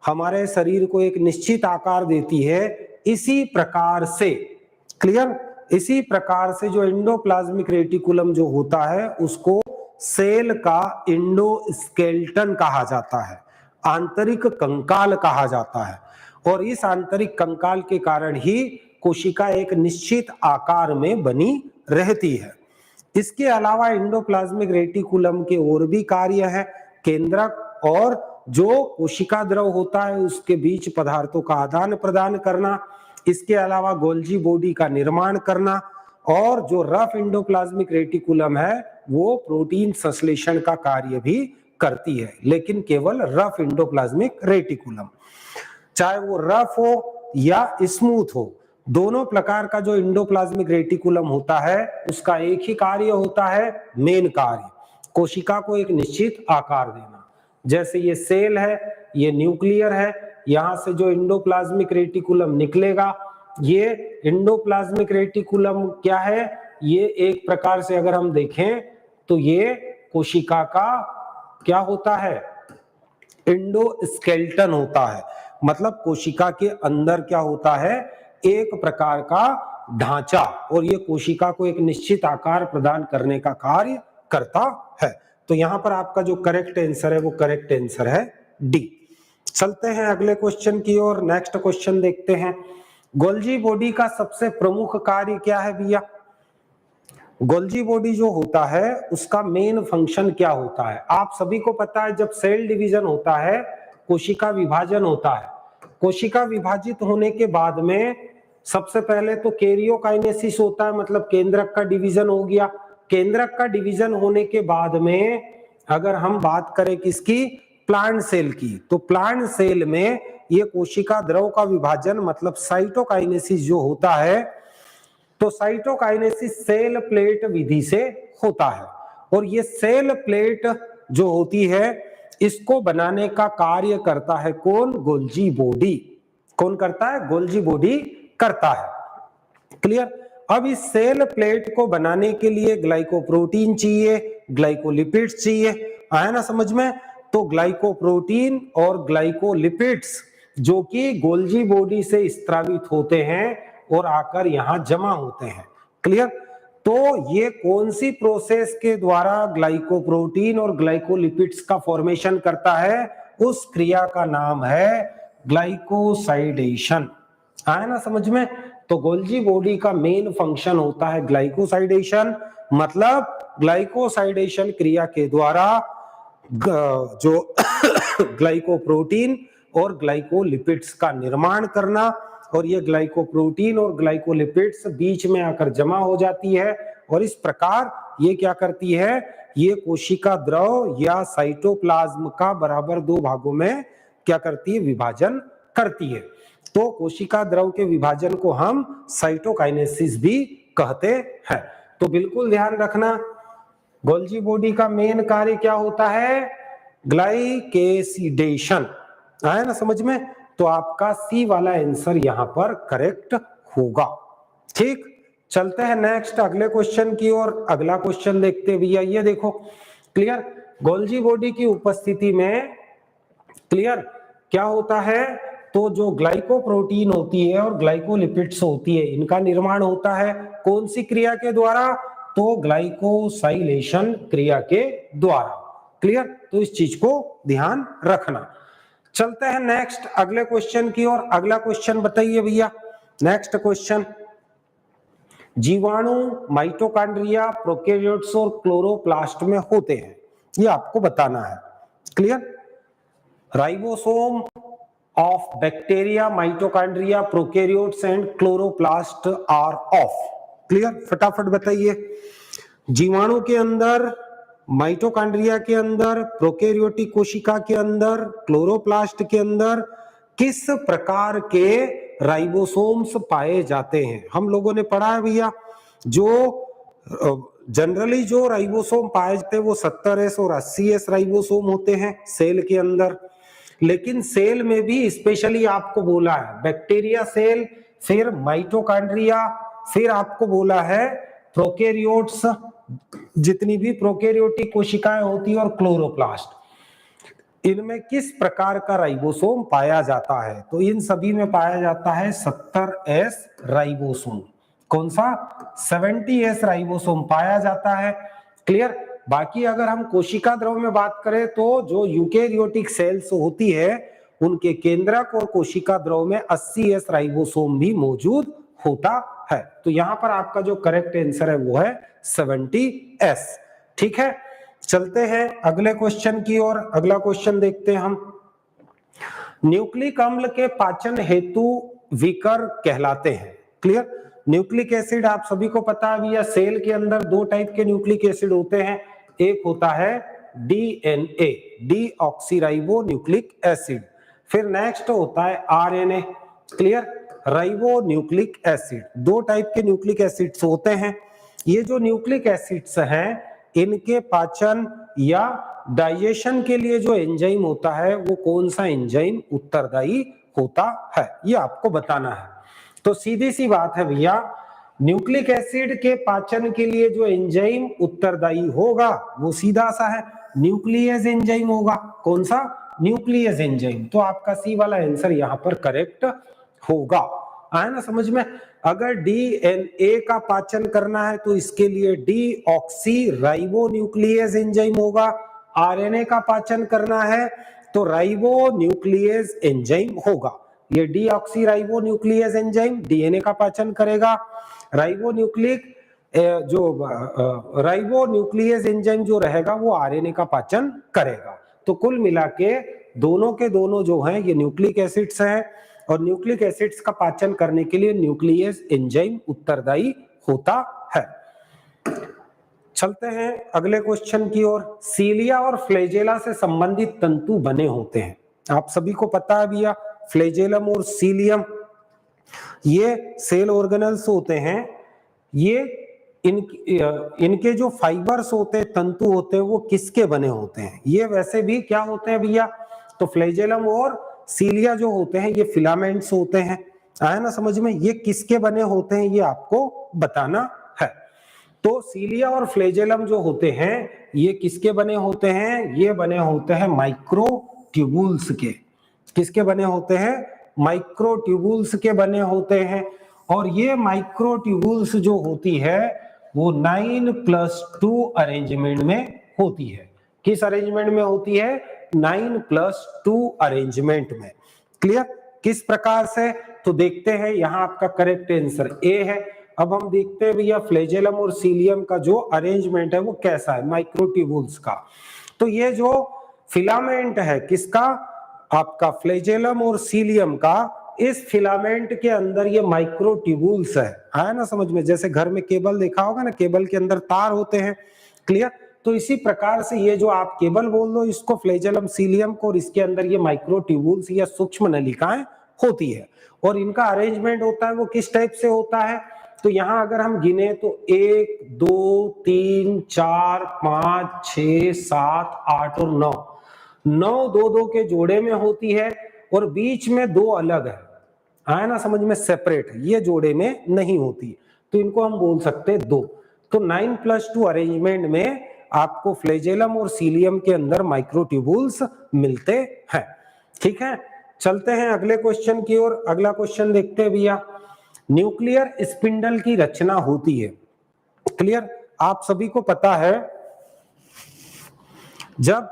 हमारे शरीर को एक निश्चित आकार देती है। इसी प्रकार से, क्लियर? इसी प्रकार से जो एंडोप्लाज्मिक रेटिकुलम जो होता है उसको सेल का एंडोस्केलेटन कहा जाता है, आंतरिक कंकाल कहा जाता है। और इस आंतरिक कंकाल के कारण ही कोशिका एक निश्चित आकार में बनी रहती है। इसके अलावा एंडोप्लाज्मिक रेटिकुलम के और भी कार्य है। केंद्रक और जो कोशिका द्रव होता है उसके बीच पदार्थों का आदान प्रदान करना, इसके अलावा गोल्जी बॉडी का निर्माण करना, और जो रफ एंडोप्लाज्मिक रेटिकुलम है वो प्रोटीन संश्लेषण का कार्य भी करती है, लेकिन केवल रफ एंडोप्लाज्मिक रेटिकुलम। चाहे वो रफ हो या स्मूथ हो, दोनों प्रकार का जो एंडोप्लाज्मिक रेटिकुलम होता है उसका एक ही कार्य होता है, मेन कार्य कोशिका को एक निश्चित आकार देना। जैसे ये सेल है, ये न्यूक्लियर है, यहां से जो एंडोप्लाज्मिक रेटिकुलम निकलेगा, ये एंडोप्लाज्मिक रेटिकुलम क्या है, ये एक प्रकार से अगर हम देखें तो ये कोशिका का क्या होता है, एंडोस्केलेटन होता है। मतलब कोशिका के अंदर क्या होता है, एक प्रकार का ढांचा, और ये कोशिका को एक निश्चित आकार प्रदान करने का कार्य करता है। तो यहां पर आपका जो करेक्ट आंसर है वो करेक्ट आंसर है डी। चलते हैं अगले क्वेश्चन की ओर। नेक्स्ट क्वेश्चन देखते हैं। गोल्जी बॉडी का सबसे प्रमुख कार्य क्या है भैया? गोल्जी बॉडी जो होता है उसका मेन फंक्शन क्या होता है? आप सभी को पता है, जब सेल डिवीजन होता है, कोशिका विभाजन होता है, कोशिका विभाजित होने के बाद में सबसे पहले तो कैरियोकाइनेसिस होता है, मतलब केंद्रक का डिवीजन हो गया। केंद्रक का डिवीजन होने के बाद में अगर हम बात करें किसकी, प्लांट सेल की, तो प्लांट सेल में ये कोशिका द्रव का विभाजन मतलब साइटोकाइनेसिस जो होता है, तो साइटोकाइनेसिस सेल प्लेट विधि से होता है। और ये सेल प्लेट जो होती है इसको बनाने का कार्य करता है कौन? Golgi body. कौन करता है? गोल्जी बॉडी करता है। क्लियर? अब इस सेल प्लेट को बनाने के लिए ग्लाइकोप्रोटीन चाहिए, ग्लाइकोलिपिड्स चाहिए, आया ना समझ में? तो ग्लाइकोप्रोटीन और ग्लाइकोलिपिड्स जो कि गोल्जी बॉडी से स्त्रावित होते हैं और आकर यहां जमा होते हैं। क्लियर? तो ये कौन सी प्रोसेस के द्वारा ग्लाइकोप्रोटीन और ग्लाइकोलिपिड्स का फॉर्मेशन करता है? उस क्रिया का नाम है ग्लाइकोसाइडेशन। आया ना समझ में? तो गोल्जी बॉडी का मेन फंक्शन होता है ग्लाइकोसाइडेशन, मतलब ग्लाइकोसाइडेशन क्रिया के द्वारा जो ग्लाइकोप्रोटीन और ग्लाइकोलिपिड्स का निर्माण करना, और ये ग्लाइकोप्रोटीन और ग्लाइकोलिपिड्स बीच में आकर जमा हो जाती है, और इस प्रकार ये क्या करती है, ये कोशिका द्रव या साइटोप्लाज्म का बराबर दो भागों में क्या करती है, विभाजन करती है। तो कोशिका द्रव के विभाजन को हम साइटोकाइनेसिस भी कहते हैं। तो बिल्कुल ध्यान रखना, गोल्जी बॉडी का मेन कार्य क्या होता है? ग्लाइकेसिडेशन। आया ना समझ में? तो आपका सी वाला आंसर यहां पर करेक्ट होगा। ठीक, चलते हैं नेक्स्ट अगले क्वेश्चन की ओर। अगला क्वेश्चन देखते भैया, ये देखो। क्लियर? गोल्जी बॉडी की उपस्थिति में क्लियर क्या होता है, तो जो ग्लाइकोप्रोटीन होती है और ग्लाइकोलिपिड्स होती है, इनका निर्माण होता है कौन सी क्रिया के द्वारा? तो ग्लाइकोसाइलेशन क्रिया के द्वारा। क्लियर? तो इस चीज को ध्यान रखना। चलते हैं नेक्स्ट अगले क्वेश्चन की ओर। अगला क्वेश्चन बताइए भैया। नेक्स्ट क्वेश्चन, जीवाणु माइटोकॉन्ड्रिया, प्रोकैरियोट्स और क्लोरोप्लास्ट में होते हैं, ये आपको बताना है। Clear? Ribosome of bacteria, mitochondria, prokaryotes and chloroplast are of। Clear? फटाफट बताइए। जीवाणु के अंदर, माइटोकॉन्ड्रिया के अंदर, प्रोकैरियोटिक कोशिका के अंदर, क्लोरोप्लास्ट के अंदर किस प्रकार के राइबोसोम्स पाए जाते हैं? हम लोगों ने पढ़ा है भैया, जो जनरली जो राइबोसोम पाए जाते हैं वो 70S और 80S राइबोसोम होते हैं सेल के अंदर। लेकिन सेल में भी स्पेशली आपको बोला है बैक्टीरिया सेल, फिर माइटोकॉन्ड्रिया, फिर आपको बोला है प्रोकैरियोट्स, जितनी भी प्रोकैरियोटिक कोशिकाएं होती है, और क्लोरोप्लास्ट, इनमें किस प्रकार का राइबोसोम पाया जाता है? तो इन सभी में पाया जाता है 70S राइबोसोम। कौन सा? 70S राइबोसोम पाया जाता है। क्लियर? बाकी अगर हम कोशिका द्रव में बात करें तो जो यूकेरियोटिक सेल्स होती है उनके केंद्रक और कोशिका द्रव में 80S राइबोसोम भी मौजूद होता है। तो यहां पर आपका जो करेक्ट आंसर है वो है 70S। ठीक है, चलते हैं अगले क्वेश्चन की ओर। अगला क्वेश्चन देखते हैं हम। न्यूक्लिक अम्ल के पाचन हेतु विकर कहलाते हैं। क्लियर, न्यूक्लिक एसिड आप सभी को पता है भैया, सेल के अंदर दो टाइप के न्यूक्लिक एसिड होते हैं। एक होता है डीएनए, डीऑक्सीराइबो न्यूक्लिक एसिड। फिर नेक्स्ट होता है RNA, clear, ribo nucleic acid. दो टाइप के न्यूक्लिक एसिड्स होते हैं। ये जो न्यूक्लिक एसिड्स हैं, इनके पाचन या डाइजेशन के लिए जो एंजाइम होता है वो कौन सा एंजाइम उत्तरदायी होता है, ये आपको बताना है। तो सीधी सी बात है भैया, न्यूक्लिक एसिड के पाचन के लिए जो एंजाइम उत्तरदायी होगा वो सीधा सा है, न्यूक्लियस एंजाइम होगा। कौन सा? Nucleus enzyme. तो आपका सी वाला आंसर यहां पर करेक्ट होगा। आया ना समझ में? अगर डीएनए का पाचन करना है तो इसके लिए डीऑक्सी राइबोन्यूक्लियस एंजाइम होगा। आरएनए का पाचन करना है तो राइबोन्यूक्लियस एंजाइम होगा। ये डीऑक्सी राइबोन्यूक्लियस एंजाइम डीएनए का पाचन करेगा। राइबोन्यूक्लियस एंजाइम जो रहेगा वो आरएनए का पाचन करेगा। तो कुल मिला के दोनों जो हैं ये न्यूक्लिक एसिड्स हैं, और न्यूक्लिक एसिड्स का पाचन करने के लिए न्यूक्लियस एंजाइम उत्तरदायी होता है। चलते हैं अगले क्वेश्चन की ओर। सीलिया और फ्लैजेला से संबंधित तंतु बने होते हैं। आप सभी को पता है भैया, फ्लैजेलम और सीलियम ये सेल ऑर्गेनल्स होते हैं। ये इनके जो फाइबर्स होते हैं, तंतु होते हैं, वो किसके बने होते हैं? ये वैसे भी क्या होते हैं भैया? तो फ्लैजेलम और सीलिया जो होते हैं ये फिलामेंट्स होते हैं। आया ना समझ में? ये किसके बने होते हैं ये आपको बताना है। तो सीलिया और फ्लैजेलम जो होते हैं ये किसके बने होते हैं? ये बने होते हैं माइक्रोट्यूबुल्स के। किसके बने होते हैं? माइक्रोट्यूबुल्स के बने होते हैं। और ये माइक्रोट्यूबुल्स जो होती है वो 9+2 अरेंजमेंट में होती है। किस अरेंजमेंट में होती है? 9+2 अरेंजमेंट में। क्लियर? किस प्रकार से? तो देखते हैं, यहां आपका करेक्ट आंसर ए है। अब हम देखते हैं भैया फ्लैजेलम और सीलियम का जो अरेंजमेंट है वो कैसा है माइक्रोट्यूबुल्स का। तो ये जो फिलामेंट है किसका? आपका फ्लैजेलम और सीलियम का। इस फिलामेंट के अंदर ये माइक्रोट्यूबुल्स है। आया ना समझ में? जैसे घर में केबल देखा होगा ना, केबल के अंदर तार होते हैं। क्लियर? तो इसी प्रकार से ये जो आप केबल बोल दो इसको, फ्लैजेलम सीलियम को, और इसके अंदर ये माइक्रोट्यूबुल्स या सूक्ष्म नलिकाएं होती है। और इनका अरेंजमेंट होता है वो किस टाइप से होता है? तो यहां अगर हम गिने तो 1 2 3 4 5 6 7 8 और 9 दो दो के जोड़े में होती है, और बीच में दो अलग है। आया ना समझ में? सेपरेट, ये जोड़े में नहीं होती, तो इनको हम बोल सकते हैं 2। तो 9+2 अरेंजमेंट में आपको फ्लैजेलम और सीलियम के अंदर माइक्रोट्यूबुल्स मिलते हैं। ठीक है, चलते हैं अगले क्वेश्चन की ओर। अगला क्वेश्चन देखते हैं भैया। न्यूक्लियर स्पिंडल की रचना होती है। क्लियर? आप सभी को पता है जब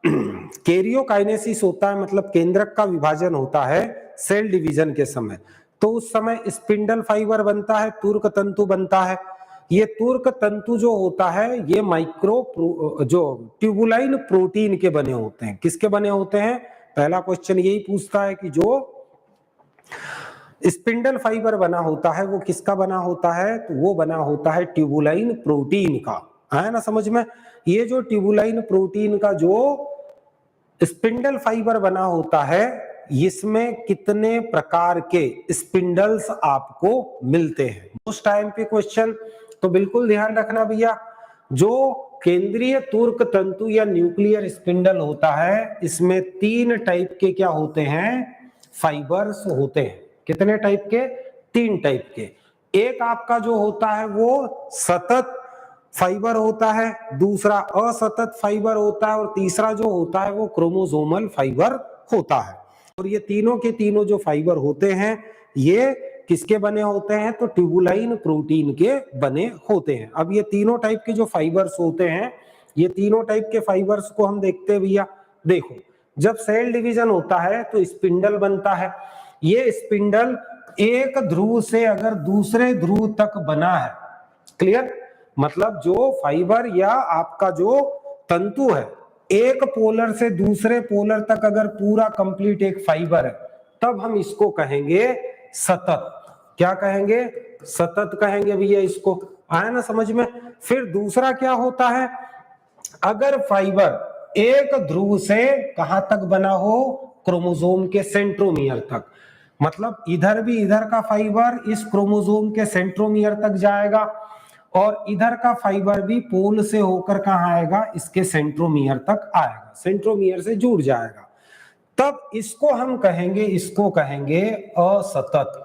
कैरियोकाइनेसिस होता है, मतलब केंद्रक का विभाजन होता है सेल डिवीजन के समय, तो उस समय स्पिंडल फाइबर बनता है, तुर्क तंतु बनता है। ये तुर्क तंतु जो होता है ये जो ट्यूबुलाइन प्रोटीन के बने होते हैं। किसके बने होते हैं? पहला क्वेश्चन यही पूछता है कि जो स्पिंडल फाइबर बना होता है वो किसका बना होता है? तो वो बना होता है ट्यूबुलाइन प्रोटीन का। आया ना समझ में? ये जो ट्यूबुलाइन प्रोटीन का जो स्पिंडल फाइबर बना होता है, इसमें कितने प्रकार के स्पिंडल्स आपको मिलते हैं? उस टाइम पे क्वेश्चन, तो बिल्कुल ध्यान रखना भैया। जो केंद्रीय तुर्क तंतु या न्यूक्लियर स्पिंडल होता है, इसमें 3 टाइप के क्या होते हैं? फाइबर्स होते हैं। कितने टाइप के? 3 टाइप के। एक आपका जो होता है वो सतत फाइबर होता है, दूसरा असतत फाइबर होता है, और तीसरा जो होता है वो क्रोमोसोमल फाइबर होता है। और ये तीनों के तीनों जो फाइबर होते हैं ये किसके बने होते हैं? तो ट्यूबुलाइन प्रोटीन के बने होते हैं। अब ये तीनों टाइप के जो फाइबर्स होते हैं, ये तीनों टाइप के फाइबर्स को हम देखते हैं भैया। देखो, जब सेल डिवीजन होता है तो स्पिंडल बनता है। ये स्पिंडल एक ध्रुव से अगर दूसरे ध्रुव तक बना है, क्लियर, मतलब जो फाइबर या आपका जो तंतु है एक पोलर से दूसरे पोलर तक अगर पूरा कंप्लीट एक फाइबर है, तब हम इसको कहेंगे सतत। क्या कहेंगे? सतत कहेंगे भैया इसको। आया ना समझ में? फिर दूसरा क्या होता है, अगर फाइबर एक ध्रुव से कहां तक बना हो, क्रोमोसोम के सेंट्रोमियर तक, मतलब इधर भी इधर का फाइबर इस क्रोमोसोम के सेंट्रोमियर तक जाएगा और इधर का फाइबर भी पोल से होकर कहां आएगा, इसके सेंट्रोमियर तक आएगा, सेंट्रोमियर से जुड़ जाएगा, तब इसको हम कहेंगे, इसको कहेंगे असतत।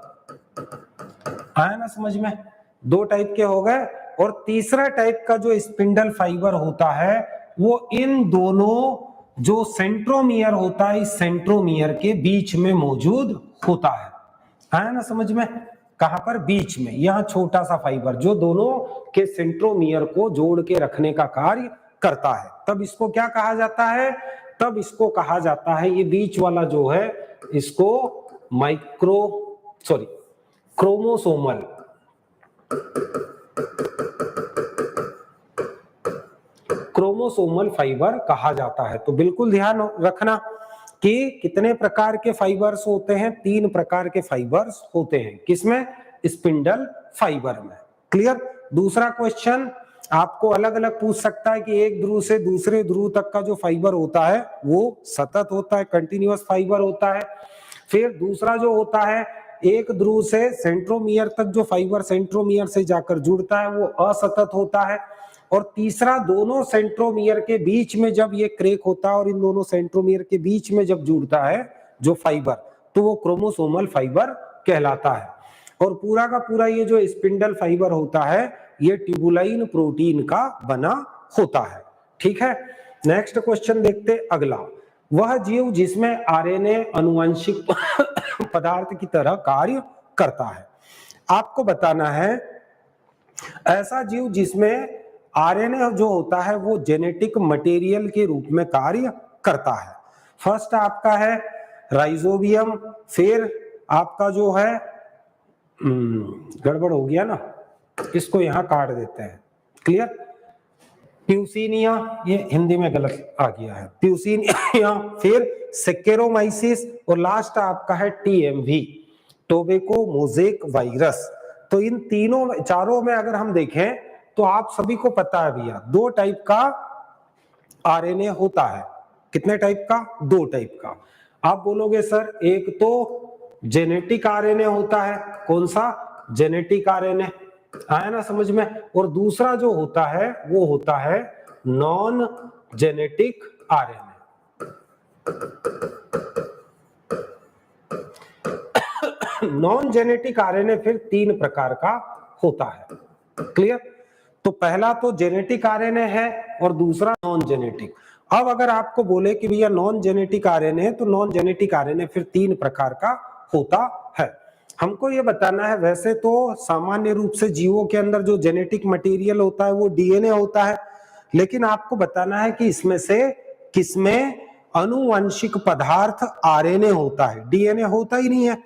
आया ना समझ में? दो टाइप के हो गए। और तीसरा टाइप का जो स्पिंडल फाइबर होता है वो इन दोनों जो सेंट्रोमियर होता है, इस सेंट्रोमियर के बीच में मौजूद होता है। आया ना समझ में? कहां पर? बीच में। यहां छोटा सा फाइबर जो दोनों के सेंट्रोमियर को जोड़ के रखने का कार्य करता है, तब इसको क्या कहा जाता है? तब इसको कहा जाता है, ये बीच वाला जो है इसको क्रोमोसोमल फाइबर कहा जाता है। तो बिल्कुल ध्यान रखना कि कितने प्रकार के फाइबर्स होते हैं, 3 प्रकार के फाइबर्स होते हैं। किसमें? स्पिंडल फाइबर में। क्लियर? दूसरा क्वेश्चन आपको अलग अलग पूछ सकता है कि एक ध्रुव से दूसरे ध्रुव तक का जो फाइबर होता है वो सतत होता है, कंटिन्यूअस फाइबर होता है। फिर दूसरा जो होता है, एक ध्रुव से सेंट्रोमियर तक जो फाइबर सेंट्रोमियर से जाकर जुड़ता है वो असतत होता है। और तीसरा, दोनों सेंट्रोमियर के बीच में जब ये क्रेक होता है और इन दोनों सेंट्रोमियर के बीच में जब जुड़ता है जो फाइबर, तो वो क्रोमोसोमल फाइबर कहलाता है। और पूरा का पूरा ये जो स्पिंडल फाइबर होता है ये ट्यूबुलाइन प्रोटीन का बना होता है। ठीक है, नेक्स्ट क्वेश्चन देखते अगला। वह जीव जिसमें आरएनए अनुवांशिक पदार्थ की तरह कार्य करता है। आपको बताना है ऐसा जीव जिसमें आरएनए जो होता है वो जेनेटिक मटेरियल के रूप में कार्य करता है। फर्स्ट आपका है राइजोबियम, फिर आपका जो है गड़बड़ हो गया ना, इसको यहां काट देते हैं। क्लियर? प्यूसिनिया, ये हिंदी में गलत आ गया है, प्यूसिनिया, फिर सेकेरोमाइसिस और लास्ट आपका है टीएमवी, टोबैको मोज़ेक वायरस। तो इन तीनों चारों में अगर हम देखें तो आप सभी को पता है भैया 2 टाइप का आरएनए होता है। कितने टाइप का? 2 टाइप का। आप बोलोगे सर एक तो जेनेटिक आरएनए होता है, कौन सा? Genetic RNA. आया ना समझ में? और दूसरा जो होता है वो होता है non genetic RNA. Non genetic RNA फिर 3 प्रकार का होता है। क्लियर? तो पहला तो जेनेटिक आरएनए है और दूसरा नॉन जेनेटिक। अब अगर आपको बोले कि भैया नॉन जेनेटिक आरएनए है, तो नॉन जेनेटिक आरएनए फिर 3 प्रकार का होता है। हमको ये बताना है, वैसे तो सामान्य रूप से जीवों के अंदर जो जेनेटिक मटेरियल होता है वो डीएनए होता है, लेकिन आपको बताना है कि इसमें से किसमें अनुवांशिक पदार्थ आरएनए होता है, डीएनए होता ही नहीं है।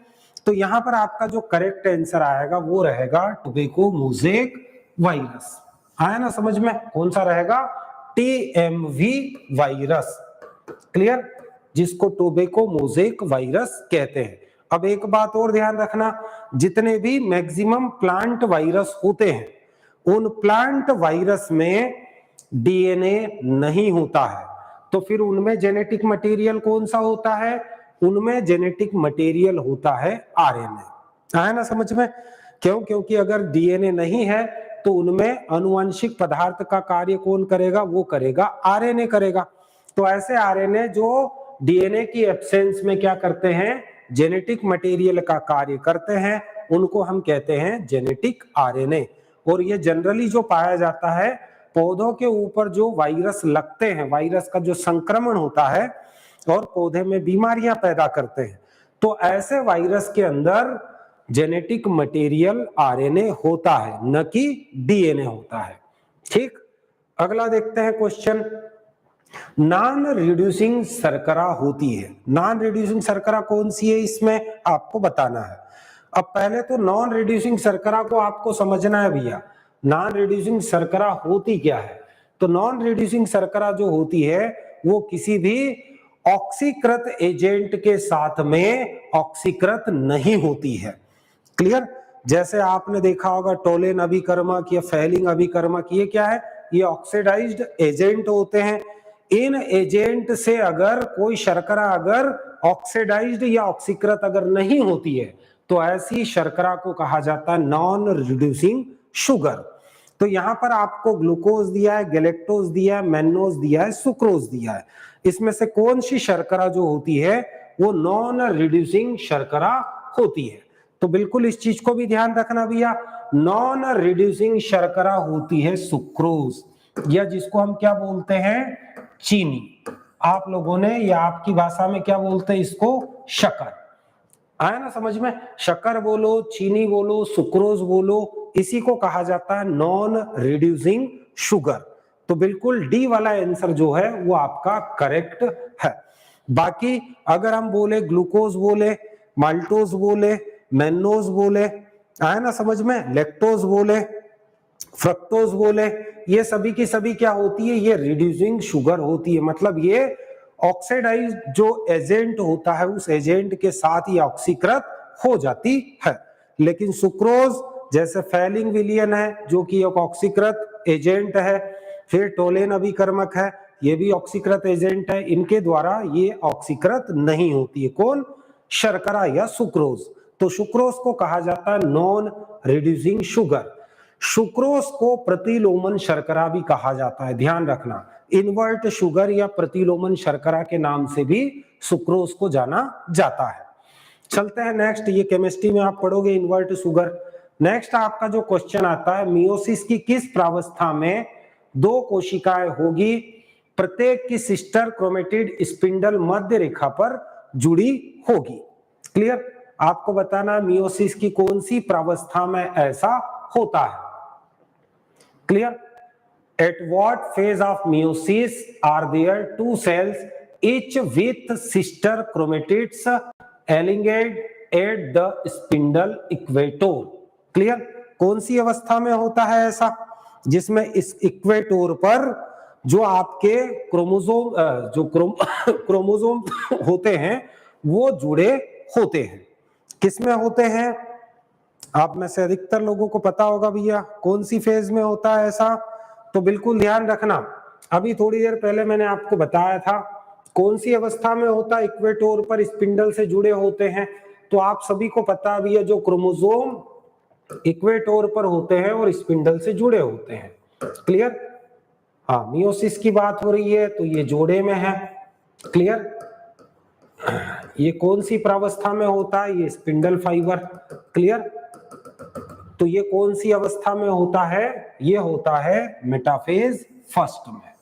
तो यहां पर आपका जो करेक्ट आंसर आएगा वो रहेगा टोबैको मोज़ेक वायरस। आया ना समझ में? कौन सा रहेगा? TMV virus. क्लियर? जिसको टोबैको मोज़ेक वायरस कहते हैं। अब एक बात और ध्यान रखना, जितने भी मैक्सिमम प्लांट वायरस होते हैं उन प्लांट वायरस में डीएनए नहीं होता है, तो फिर उनमें जेनेटिक मटेरियल कौन सा होता है? उनमें जेनेटिक मटेरियल होता है आरएनए। आया ना समझ में? क्यों? क्योंकि अगर डीएनए नहीं है तो उनमें अनुवांशिक पदार्थ का कार्य कौन करेगा? वो करेगा आरएनए करेगा। तो ऐसे आरएनए जो डीएनए की एब्सेंस में क्या करते हैं? जेनेटिक मटेरियल का कार्य करते हैं, उनको हम कहते हैं जेनेटिक आरएनए। और ये जनरली जो पाया जाता है पौधों के ऊपर जो वायरस लगते हैं, वायरस का जो संक्रमण होता है और पौधे में बीमारियां पैदा करते हैं, तो ऐसे वायरस के अंदर जेनेटिक मटेरियल आरएनए होता है, न कि डीएनए होता है। ठीक, अगला देखते हैं क्वेश्चन। नॉन रिड्यूसिंग शर्करा होती है। नॉन रिड्यूसिंग शर्करा कौन सी है इसमें आपको बताना है। अब पहले तो नॉन रिड्यूसिंग शर्करा को आपको समझना है भैया, नॉन रिड्यूसिंग शर्करा होती क्या है। तो नॉन रिड्यूसिंग शर्करा जो होती है वो किसी भी ऑक्सीकृत एजेंट के साथ में ऑक्सीकृत नहीं होती है। क्लियर। जैसे आपने देखा होगा टोलेन अभिकर्मक या फेलिंग अभिकर्मक, ये क्या है, ये ऑक्सीडाइज्ड एजेंट होते हैं। इन एजेंट से अगर कोई शर्करा अगर ऑक्सीडाइज्ड या ऑक्सीकृत अगर नहीं होती है तो ऐसी शर्करा को कहा जाता है नॉन रिड्यूसिंग शुगर। तो यहां पर आपको ग्लूकोज दिया है, गैलेक्टोज दिया है, मैन्नोज दिया है, सुक्रोज दिया है। इसमें से कौन सी शर्करा जो होती है वो नॉन रिड्यूसिंग शर्करा होती है। तो बिल्कुल इस चीज को भी ध्यान रखना भैया, नॉन रिड्यूसिंग शर्करा होती है सुक्रोज, या जिसको हम क्या बोलते हैं, चीनी। आप लोगों ने या आपकी भाषा में क्या बोलते हैं इसको, शक्कर। आया ना समझ में, शक्कर बोलो, चीनी बोलो, सुक्रोज बोलो, इसी को कहा जाता है नॉन रिड्यूसिंग शुगर। तो बिल्कुल डी वाला आंसर जो है वो आपका करेक्ट है। बाकी अगर हम बोले ग्लूकोज बोले, माल्टोज बोले, मैन्नोज बोले, आया ना समझ में, लैक्टोज बोले, फ्रक्टोज बोले, ये सभी की सभी क्या होती है, ये रिड्यूसिंग शुगर होती है। मतलब ये ऑक्सीडाइज जो एजेंट होता है उस एजेंट के साथ ही ऑक्सीकृत हो जाती है। लेकिन सुक्रोज जैसे फेलिंग विलियन है जो कि एक ऑक्सीकृत एजेंट है, फिर टोलेन अभिकर्मक है ये भी ऑक्सीकृत एजेंट है, इनके द्वारा ये ऑक्सीकृत नहीं होती है। कौन, शर्करा या सुक्रोज। तो सुक्रोज को कहा जाता है नॉन रिड्यूसिंग शुगर। सुक्रोज को प्रतिलोमन शर्करा भी कहा जाता है, ध्यान रखना, इन्वर्ट शुगर या प्रतिलोमन शर्करा के नाम से भी सुक्रोज को जाना जाता है। चलते हैं नेक्स्ट, ये केमिस्ट्री में आप पढ़ोगे इन्वर्ट शुगर। नेक्स्ट आपका जो क्वेश्चन आता है, मियोसिस की किस प्रावस्था में दो कोशिकाएं होगी, प्रत्येक की सिस्टर क्रोमेटिड स्पिंडल मध्य रेखा पर जुड़ी होगी। क्लियर, आपको बताना मियोसिस की कौन सी प्रावस्था में ऐसा होता है। Clear, at what phase of meiosis are there two cells each with sister chromatids aligned at the spindle equator। Clear, कौन सी अवस्था में होता है ऐसा, जिसमें इस इक्वेटोर पर जो आपके क्रोमोसोम होते हैं वो जुड़े होते हैं। किसमें होते हैं, आप में से अधिकतर लोगों को पता होगा भैया कौन सी फेज में होता है ऐसा। तो बिल्कुल ध्यान रखना, अभी थोड़ी देर पहले मैंने आपको बताया था कौन सी अवस्था में होता है, इक्वेटोर पर स्पिंडल से जुड़े होते हैं। तो आप सभी को पता भी है जो क्रोमोसोम इक्वेटोर पर होते हैं और स्पिंडल से जुड़े होते हैं। क्लियर, हाँ मियोसिस की बात हो रही है तो ये जोड़े में है। क्लियर, ये कौन सी प्रावस्था में होता है, ये स्पिंडल फाइबर। क्लियर, तो ये कौन सी अवस्था में होता है, ये होता है मेटाफेज फर्स्ट में।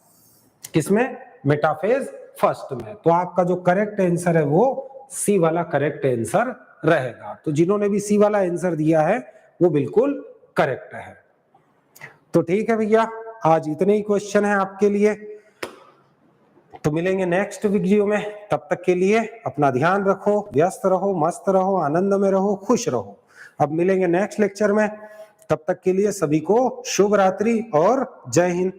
किसमें, मेटाफेज फर्स्ट में। तो आपका जो करेक्ट आंसर है वो सी वाला करेक्ट आंसर रहेगा। तो जिन्होंने भी सी वाला आंसर दिया है वो बिल्कुल करेक्ट है। तो ठीक है भैया, आज इतने ही क्वेश्चन है आपके लिए। तो मिलेंगे नेक्स्ट वीडियो में, तब तक के लिए अपना ध्यान रखो, व्यस्त रहो, मस्त रहो, आनंद में रहो, खुश रहो। अब मिलेंगे नेक्स्ट लेक्चर में, तब तक के लिए सभी को शुभ रात्रि और जय हिंद।